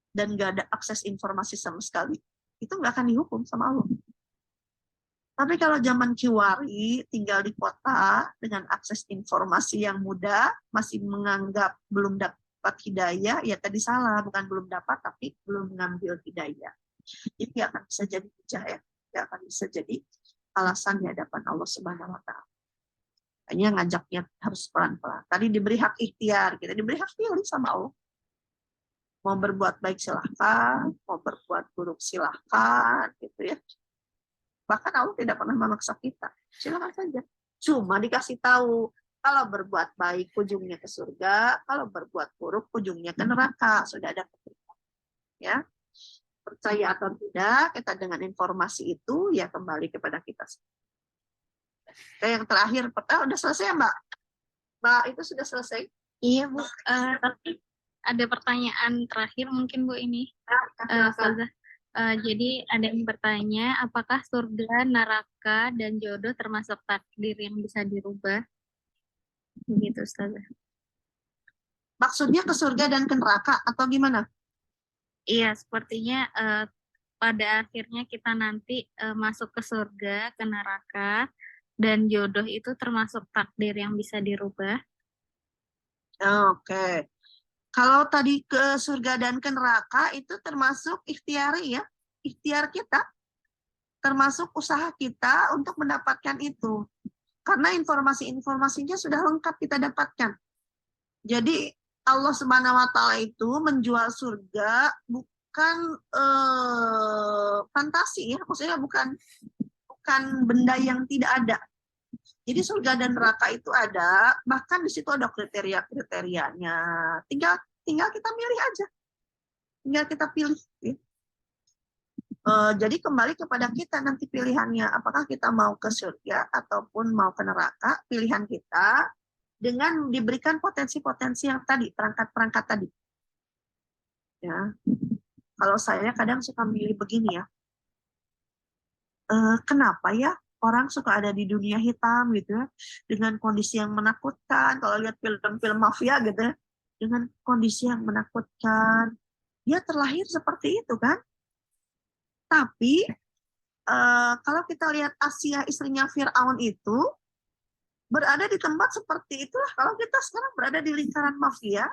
dan nggak ada akses informasi sama sekali. Itu nggak akan dihukum sama Allah. Tapi kalau zaman Kiwari, tinggal di kota dengan akses informasi yang mudah, masih menganggap belum dapat hidayah, ya tadi salah, bukan belum dapat, tapi belum mengambil hidayah. Itu akan bisa jadi hujah ya, itu akan bisa jadi alasan di hadapan Allah Subhanahu wa Ta'ala. Hanya ngajaknya harus pelan-pelan. Tadi diberi hak ikhtiar, kita diberi hak pilih sama Allah. Mau berbuat baik silahkan, mau berbuat buruk silahkan, gitu ya. Bahkan Allah tidak pernah memaksa kita. Silakan saja. Cuma dikasih tahu, kalau berbuat baik ujungnya ke surga, kalau berbuat buruk ujungnya ke neraka. Sudah ada ketentuan. Ya. Percaya atau tidak, kita dengan informasi itu ya kembali kepada kita. Yang terakhir, udah selesai ya Mbak? Mbak itu sudah selesai? Iya Bu, tapi ada pertanyaan terakhir mungkin Bu ini. Jadi ada yang bertanya, apakah surga, neraka, dan jodoh termasuk takdir yang bisa dirubah? Begitu Ustazah. Maksudnya ke surga dan ke neraka atau gimana? Iya, sepertinya pada akhirnya kita nanti masuk ke surga, ke neraka, dan jodoh itu termasuk takdir yang bisa dirubah? Oke. Kalau tadi ke surga dan ke neraka itu termasuk ikhtiari ya. Ikhtiar kita, termasuk usaha kita untuk mendapatkan itu. Karena informasi-informasinya sudah lengkap kita dapatkan. Jadi Allah Subhanahu wa taala itu menjual surga bukan fantasi ya, maksudnya bukan benda yang tidak ada. Jadi surga dan neraka itu ada, bahkan di situ ada kriteria-kriterianya. Tinggal kita milih aja. Tinggal kita pilih. Ya. Jadi kembali kepada kita nanti pilihannya, apakah kita mau ke surga ataupun mau ke neraka, pilihan kita dengan diberikan potensi-potensi yang tadi, perangkat-perangkat tadi. Ya. Kalau saya kadang suka milih begini ya, kenapa ya orang suka ada di dunia hitam gitu ya, dengan kondisi yang menakutkan. Kalau lihat film-film mafia gitu ya, dengan kondisi yang menakutkan, dia terlahir seperti itu kan. Tapi kalau kita lihat Asia, istrinya Fir'aun itu berada di tempat seperti itulah. Kalau kita sekarang berada di lingkaran mafia,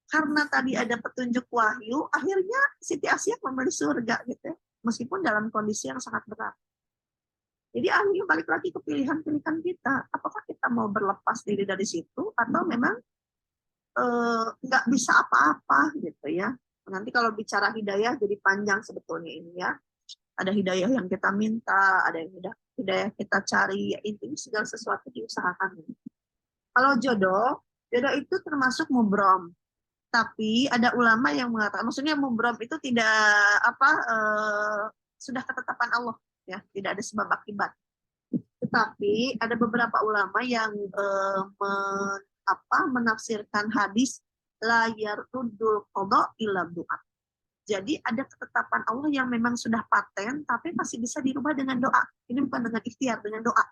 karena tadi ada petunjuk wahyu, akhirnya Siti Asia memilih surga gitu ya, meskipun dalam kondisi yang sangat berat. Jadi akhirnya balik lagi ke pilihan-pilihan kita. Apakah kita mau berlepas diri dari situ atau memang nggak bisa apa-apa gitu ya. Nanti kalau bicara hidayah jadi panjang sebetulnya ini ya. Ada hidayah yang kita minta, ada yang hidayah kita cari. Ya, intinya segala sesuatu diusahakan. Kalau jodoh itu termasuk mubrom. Tapi ada ulama yang mengatakan, maksudnya mubrom itu tidak sudah ketetapan Allah. Ya, tidak ada sebab akibat. Tetapi ada beberapa ulama yang menafsirkan hadis la yarudul qada illa du'a. Jadi ada ketetapan Allah yang memang sudah paten tapi masih bisa dirubah dengan doa. Ini bukan dengan ikhtiar, dengan doa.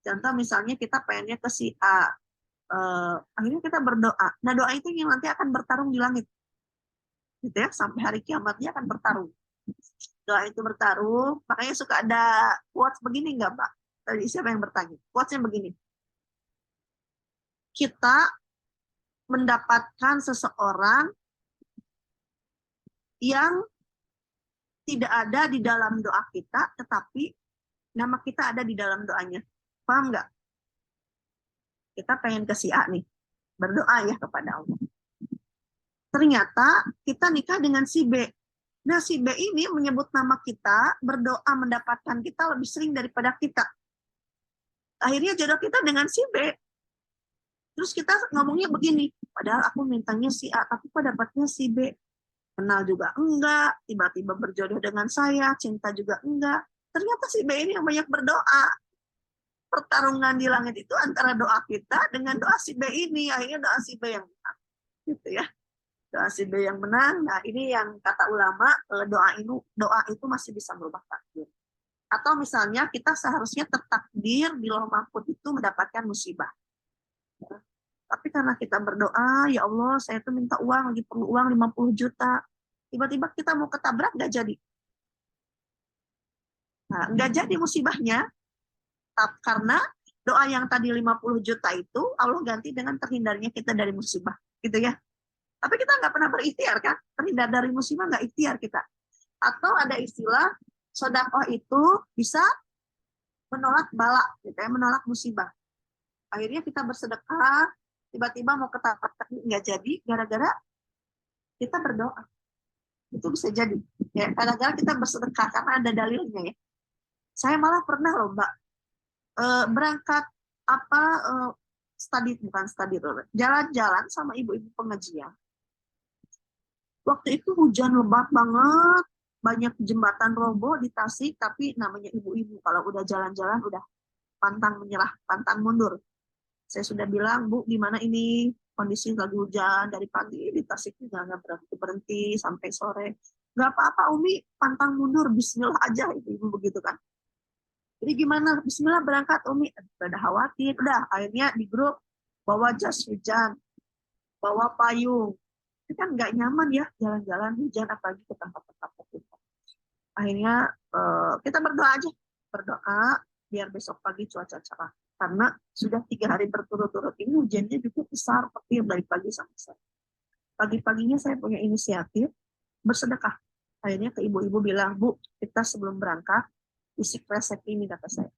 Contoh misalnya kita pengennya ke si A, akhirnya kita berdoa. Nah doa itu yang nanti akan bertarung di langit, gitu ya, sampai hari kiamat dia akan bertarung. Doa itu bertaruh, makanya suka ada quotes begini nggak Pak? Tadi siapa yang bertanya? Quotesnya begini. Kita mendapatkan seseorang yang tidak ada di dalam doa kita, tetapi nama kita ada di dalam doanya. Paham nggak? Kita pengen ke si A nih, berdoa ya kepada Allah. Ternyata kita nikah dengan si B. Nah, si B ini menyebut nama kita, berdoa mendapatkan kita lebih sering daripada kita. Akhirnya jodoh kita dengan si B. Terus kita ngomongnya begini, padahal aku mintanya si A, tapi kok dapatnya si B. Kenal juga enggak, tiba-tiba berjodoh dengan saya, cinta juga enggak. Ternyata si B ini yang banyak berdoa. Pertarungan di langit itu antara doa kita dengan doa si B ini. Akhirnya doa si B yang menang. Gitu ya. Doa si B yang menang. Nah, ini yang kata ulama, doa itu masih bisa merubah takdir. Atau misalnya kita seharusnya tertakdir di lauh mahfuz itu mendapatkan musibah. Ya. Tapi karena kita berdoa, ya Allah, saya tuh minta uang, lagi perlu uang 50 juta. Tiba-tiba kita mau ketabrak, nggak jadi. Nah, nggak jadi musibahnya, karena doa yang tadi 50 juta itu, Allah ganti dengan terhindarnya kita dari musibah. Gitu ya. Tapi kita nggak pernah berikhtiar kan, terhindar dari musibah nggak ikhtiar kita. Atau ada istilah sedekah itu bisa menolak bala, gitu ya, menolak musibah. Akhirnya kita bersedekah, tiba-tiba mau ketabrak nggak jadi, gara-gara kita berdoa. Itu bisa jadi. Ya, kadang-kadang kita bersedekah karena ada dalilnya ya. Saya malah pernah loh Mbak berangkat jalan-jalan sama ibu-ibu pengajian. Waktu itu hujan lebat banget, banyak jembatan roboh di Tasik, tapi namanya ibu-ibu kalau udah jalan-jalan udah pantang menyerah, pantang mundur. Saya sudah bilang, Bu, gimana ini kondisi lagi hujan dari pagi di Tasik juga nggak berhenti sampai sore. Nggak apa-apa Umi, pantang mundur, Bismillah aja, ibu-ibu begitu kan. Jadi gimana? Bismillah berangkat Umi, udah khawatir, udah akhirnya di grup bawa jas hujan, bawa payung. Itu kan nggak nyaman ya jalan-jalan hujan apalagi ke tempat-tempat tertutup. Akhirnya kita berdoa aja, berdoa biar besok pagi cuaca cerah. Karena sudah 3 hari berturut-turut ini hujannya juga besar, petir dari pagi sampai sore. Pagi-paginya saya punya inisiatif bersedekah. Akhirnya ke ibu-ibu bilang, Bu, kita sebelum berangkat, isi resep ini, kata saya.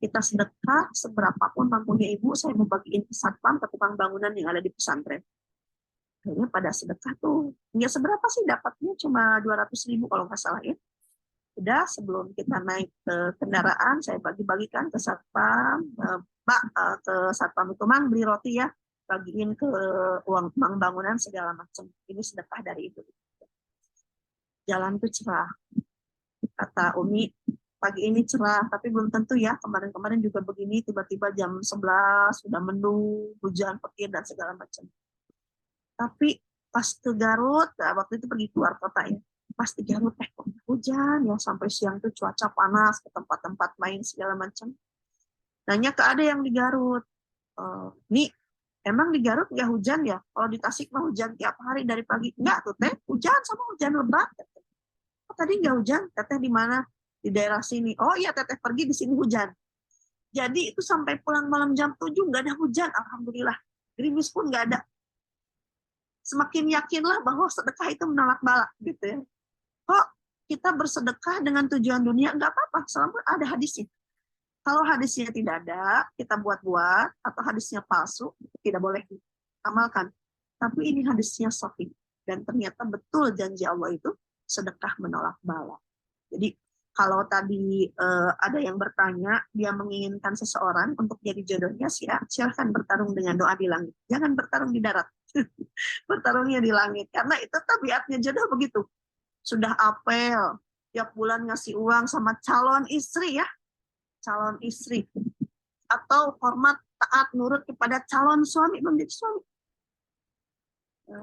Kita sedekah seberapapun mampunya ibu, saya mau bagiin ke satpam, ke tukang bangunan yang ada di pesantren. Akhirnya pada sedekah tuh, nggak seberapa sih dapatnya, cuma 200.000 kalau nggak salah ya. Udah sebelum kita naik ke kendaraan, saya bagi-bagikan ke satpam, Pak, ke satpam itu, Mang beli roti ya, bagiin ke uang Mang bangunan segala macam. Ini sedekah dari itu. Jalan tuh cerah. Kata Umi, pagi ini cerah, tapi belum tentu ya. Kemarin-kemarin juga begini, tiba-tiba jam 11 sudah mendung, hujan, petir dan segala macam. Tapi pas ke Garut, nah waktu itu pergi keluar kota ya, pas di Garut hujan ya, sampai siang tuh cuaca panas, ke tempat-tempat main segala macam. Nanya ke ada yang di Garut, nih emang di Garut nggak hujan ya? Kalau di Tasik mah hujan tiap hari dari pagi. Enggak tuh teh, hujan sama hujan lebat. Oh, tadi nggak hujan, teteh di mana? Di daerah sini. Oh iya, teteh pergi di sini hujan. Jadi itu sampai pulang malam jam 7 nggak ada hujan, alhamdulillah. Gerimis pun nggak ada. Semakin yakinlah bahwa sedekah itu menolak bala, gitu ya. Kok kita bersedekah dengan tujuan dunia? Nggak apa-apa, selama ada hadisnya. Kalau hadisnya tidak ada, kita buat-buat, atau hadisnya palsu, tidak boleh amalkan. Tapi ini hadisnya sahih. Dan ternyata betul janji Allah itu sedekah menolak bala. Jadi kalau tadi ada yang bertanya, dia menginginkan seseorang untuk jadi jodohnya, silahkan bertarung dengan doa di langit. Jangan bertarung di darat. Bertarungnya di langit. Karena itu tabiatnya jodoh begitu. Sudah apel, tiap bulan ngasih uang sama calon istri ya. Calon istri. Atau hormat, taat, nurut kepada calon suami, menjadi suami.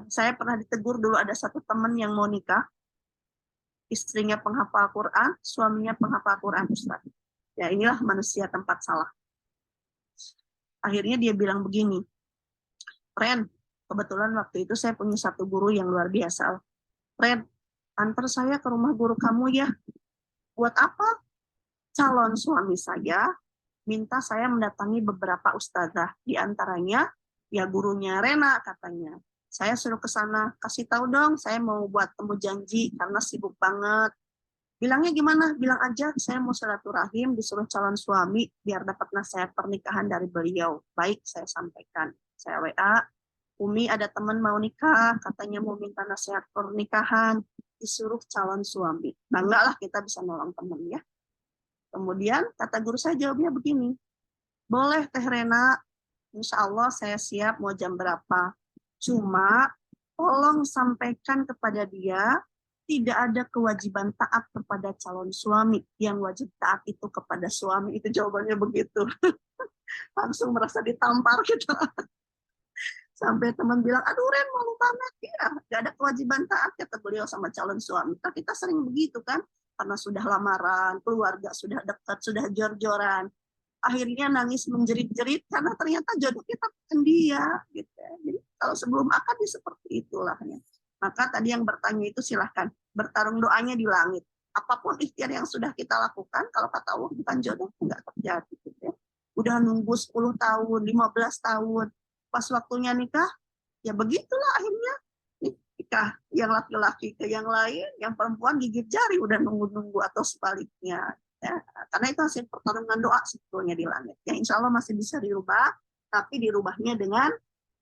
Saya pernah ditegur dulu, ada satu teman yang mau nikah. Istrinya penghafal Quran, suaminya penghafal Quran, Ustaz. Ya inilah manusia tempat salah. Akhirnya dia bilang begini, Ren, kebetulan waktu itu saya punya satu guru yang luar biasa. Ren, antar saya ke rumah guru kamu ya. Buat apa? Calon suami saya minta saya mendatangi beberapa ustazah. Di antaranya, ya gurunya Rena katanya. Saya suruh ke sana, kasih tahu dong, saya mau buat temu janji karena sibuk banget. Bilangnya gimana? Bilang aja, saya mau silaturahim, disuruh calon suami biar dapat nasihat pernikahan dari beliau. Baik, saya sampaikan. Saya WA, Umi ada teman mau nikah, katanya mau minta nasihat pernikahan, disuruh calon suami. Nah, enggak lah kita bisa nolong teman ya. Kemudian kata guru saya jawabnya begini, boleh Teh Rena, insya Allah saya siap mau jam berapa. Cuma tolong sampaikan kepada dia tidak ada kewajiban taat kepada calon suami. Yang wajib taat itu kepada suami. Itu jawabannya begitu. Langsung merasa ditampar gitu. Sampai teman bilang, aduh Ren malu banget. Ya, gak ada kewajiban taat kata beliau sama calon suami. Tapi kita sering begitu kan. Karena sudah lamaran, keluarga sudah dekat, sudah jor-joran. Akhirnya nangis menjerit-jerit karena ternyata jodoh kita bukan dia gitu. Jadi kalau sebelum akad seperti itulah ya. Maka tadi yang bertanya itu silahkan bertarung doanya di langit. Apapun ikhtiar yang sudah kita lakukan, kalau kata Allah bukan jodoh enggak terjadi gitu ya. Udah nunggu 10 tahun, 15 tahun, pas waktunya nikah ya begitulah akhirnya nikah yang laki-laki ke yang lain, yang perempuan gigit jari udah nunggu-nunggu atau sebaliknya. Ya, karena itu hasil pertarungan doa sebetulnya di langit. Ya insya Allah masih bisa dirubah, tapi dirubahnya dengan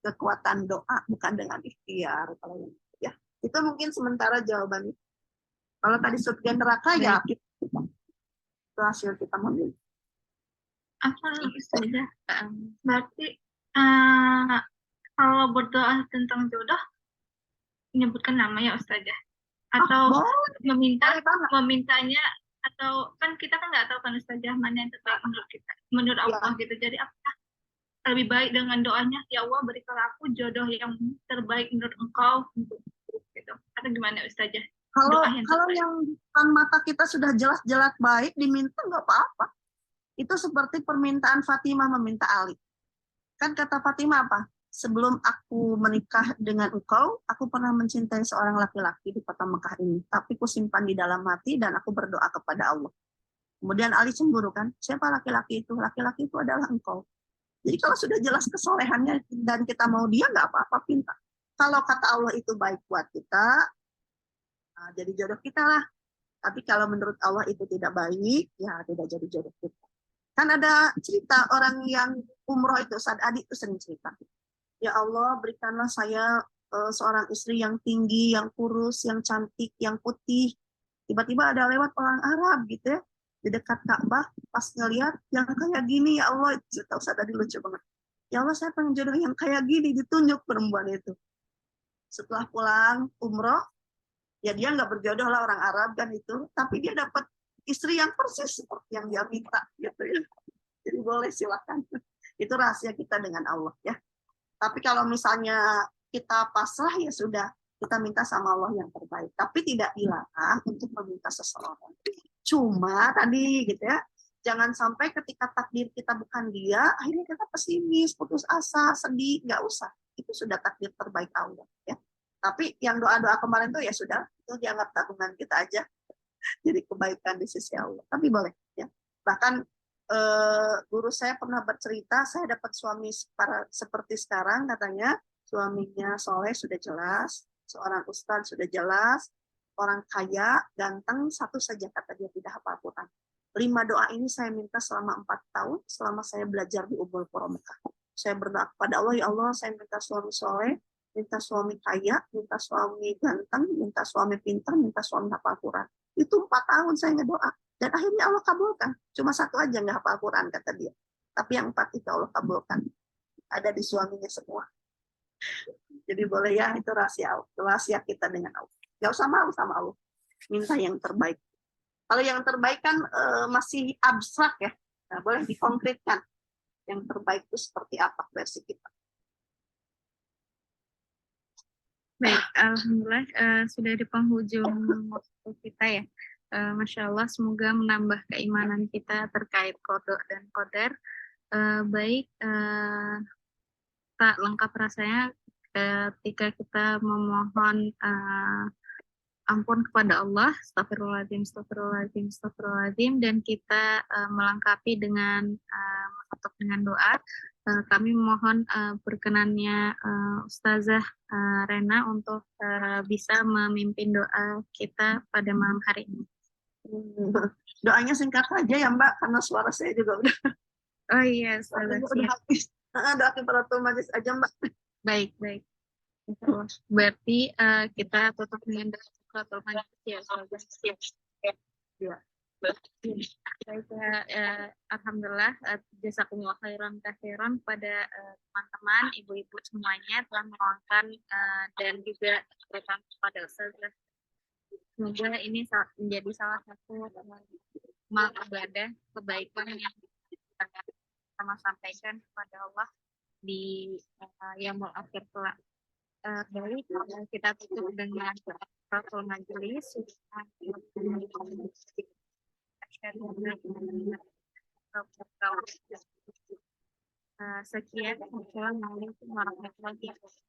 kekuatan doa, bukan dengan ikhtiar. Kalau ya itu mungkin sementara jawabannya. Kalau tadi surga neraka ya itu hasil kita memilih. Apa saja? Berarti kalau berdoa tentang jodoh menyebutkan nama ya Ustazah? Atau memintanya, atau kan kita kan nggak tahu kan Ustazah mana yang terbaik menurut kita, menurut Allah gitu. Jadi apakah lebih baik dengan doanya, ya Allah berikanlah aku jodoh yang terbaik menurut Engkau gitu, atau gimana Ustazah? Kalau yang depan mata kita sudah jelas-jelas baik diminta nggak apa-apa. Itu seperti permintaan Fatimah meminta Ali. Kan kata Fatimah apa? Sebelum aku menikah dengan engkau, aku pernah mencintai seorang laki-laki di kota Mekah ini. Tapi ku simpan di dalam hati dan aku berdoa kepada Allah. Kemudian Ali cemburu kan, siapa laki-laki itu? Laki-laki itu adalah engkau. Jadi kalau sudah jelas kesolehannya dan kita mau dia, nggak apa-apa, pinta. Kalau kata Allah itu baik buat kita, nah, jadi jodoh kita lah. Tapi kalau menurut Allah itu tidak baik, ya tidak jadi jodoh kita. Kan ada cerita orang yang umroh itu, Saad Adi itu sering cerita. Ya Allah, berikanlah saya seorang istri yang tinggi, yang kurus, yang cantik, yang putih. Tiba-tiba ada lewat orang Arab gitu ya, di dekat Ka'bah, pas ngelihat yang kayak gini, ya Allah, cerita Ustaz tadi lucu banget. Ya Allah, saya pengen jodoh yang kayak gini, ditunjuk perempuan itu. Setelah pulang umroh, ya dia nggak berjodoh lah orang Arab kan itu, tapi dia dapat istri yang persis seperti yang dia minta gitu ya. Jadi boleh silakan. Itu rahasia kita dengan Allah ya. Tapi kalau misalnya kita pasrah ya sudah, kita minta sama Allah yang terbaik. Tapi tidak dilarang untuk meminta seseorang. Cuma tadi gitu ya, jangan sampai ketika takdir kita bukan dia, akhirnya kita pesimis, putus asa, sedih, nggak usah. Itu sudah takdir terbaik Allah ya. Tapi yang doa-doa kemarin tuh ya sudah, itu dianggap tabungan kita aja. Jadi kebaikan di sisi Allah. Tapi boleh ya. Bahkan guru saya pernah bercerita, saya dapat suami seperti sekarang, katanya suaminya soleh sudah jelas, seorang ustadz sudah jelas, orang kaya, ganteng, satu saja kata dia tidak hafal Quran. 5 doa ini saya minta selama 4 tahun, selama saya belajar di Ummul Qura Mekah. Saya berdoa kepada Allah, ya Allah, saya minta suami soleh, minta suami kaya, minta suami ganteng, minta suami pintar, minta suami hafal Quran. Itu 4 tahun saya ngedoa. Dan akhirnya Allah kabulkan. Cuma 1 aja nggak hafal Quran, kata dia. Tapi yang 4 itu Allah kabulkan. Ada di suaminya semua. Jadi boleh ya, itu rahasia kita dengan Allah. Nggak usah malu sama Allah. Minta yang terbaik. Kalau yang terbaik kan masih abstrak ya. Nah, boleh dikonkretkan. Yang terbaik itu seperti apa versi kita. Baik, alhamdulillah sudah di penghujung waktu kita ya. Masya Allah, semoga menambah keimanan kita terkait qada dan qadar. Baik, tak lengkap rasanya ketika kita memohon ampun kepada Allah, astagfirullahaladzim, astagfirullahaladzim, astagfirullahaladzim, dan kita melengkapi dengan menutup dengan doa. Kami mohon berkenannya Ustazah Rena untuk bisa memimpin doa kita pada malam hari ini. Doanya singkat saja ya Mbak, karena suara saya juga udah. Oh iya, Ustazah, udah habis. Doa kifaratul majlis aja Mbak. Baik, baik. Berarti kita tutup dengan doa kifaratul majlis ya, Ustazah. Ya. Baik, alhamdulillah, jazakumullah khairan katsiran pada teman-teman, ibu-ibu semuanya telah meluangkan dan juga berikan kepada Ustazah. Semoga ini menjadi salah satu amal ibadah kebaikan yang kita sama sampaikan kepada Allah di yaumul akhir kelak. Baik, kita tutup dengan kifaratul majlis. Sekian, assalamualaikum warahmatullahi wabarakatuh.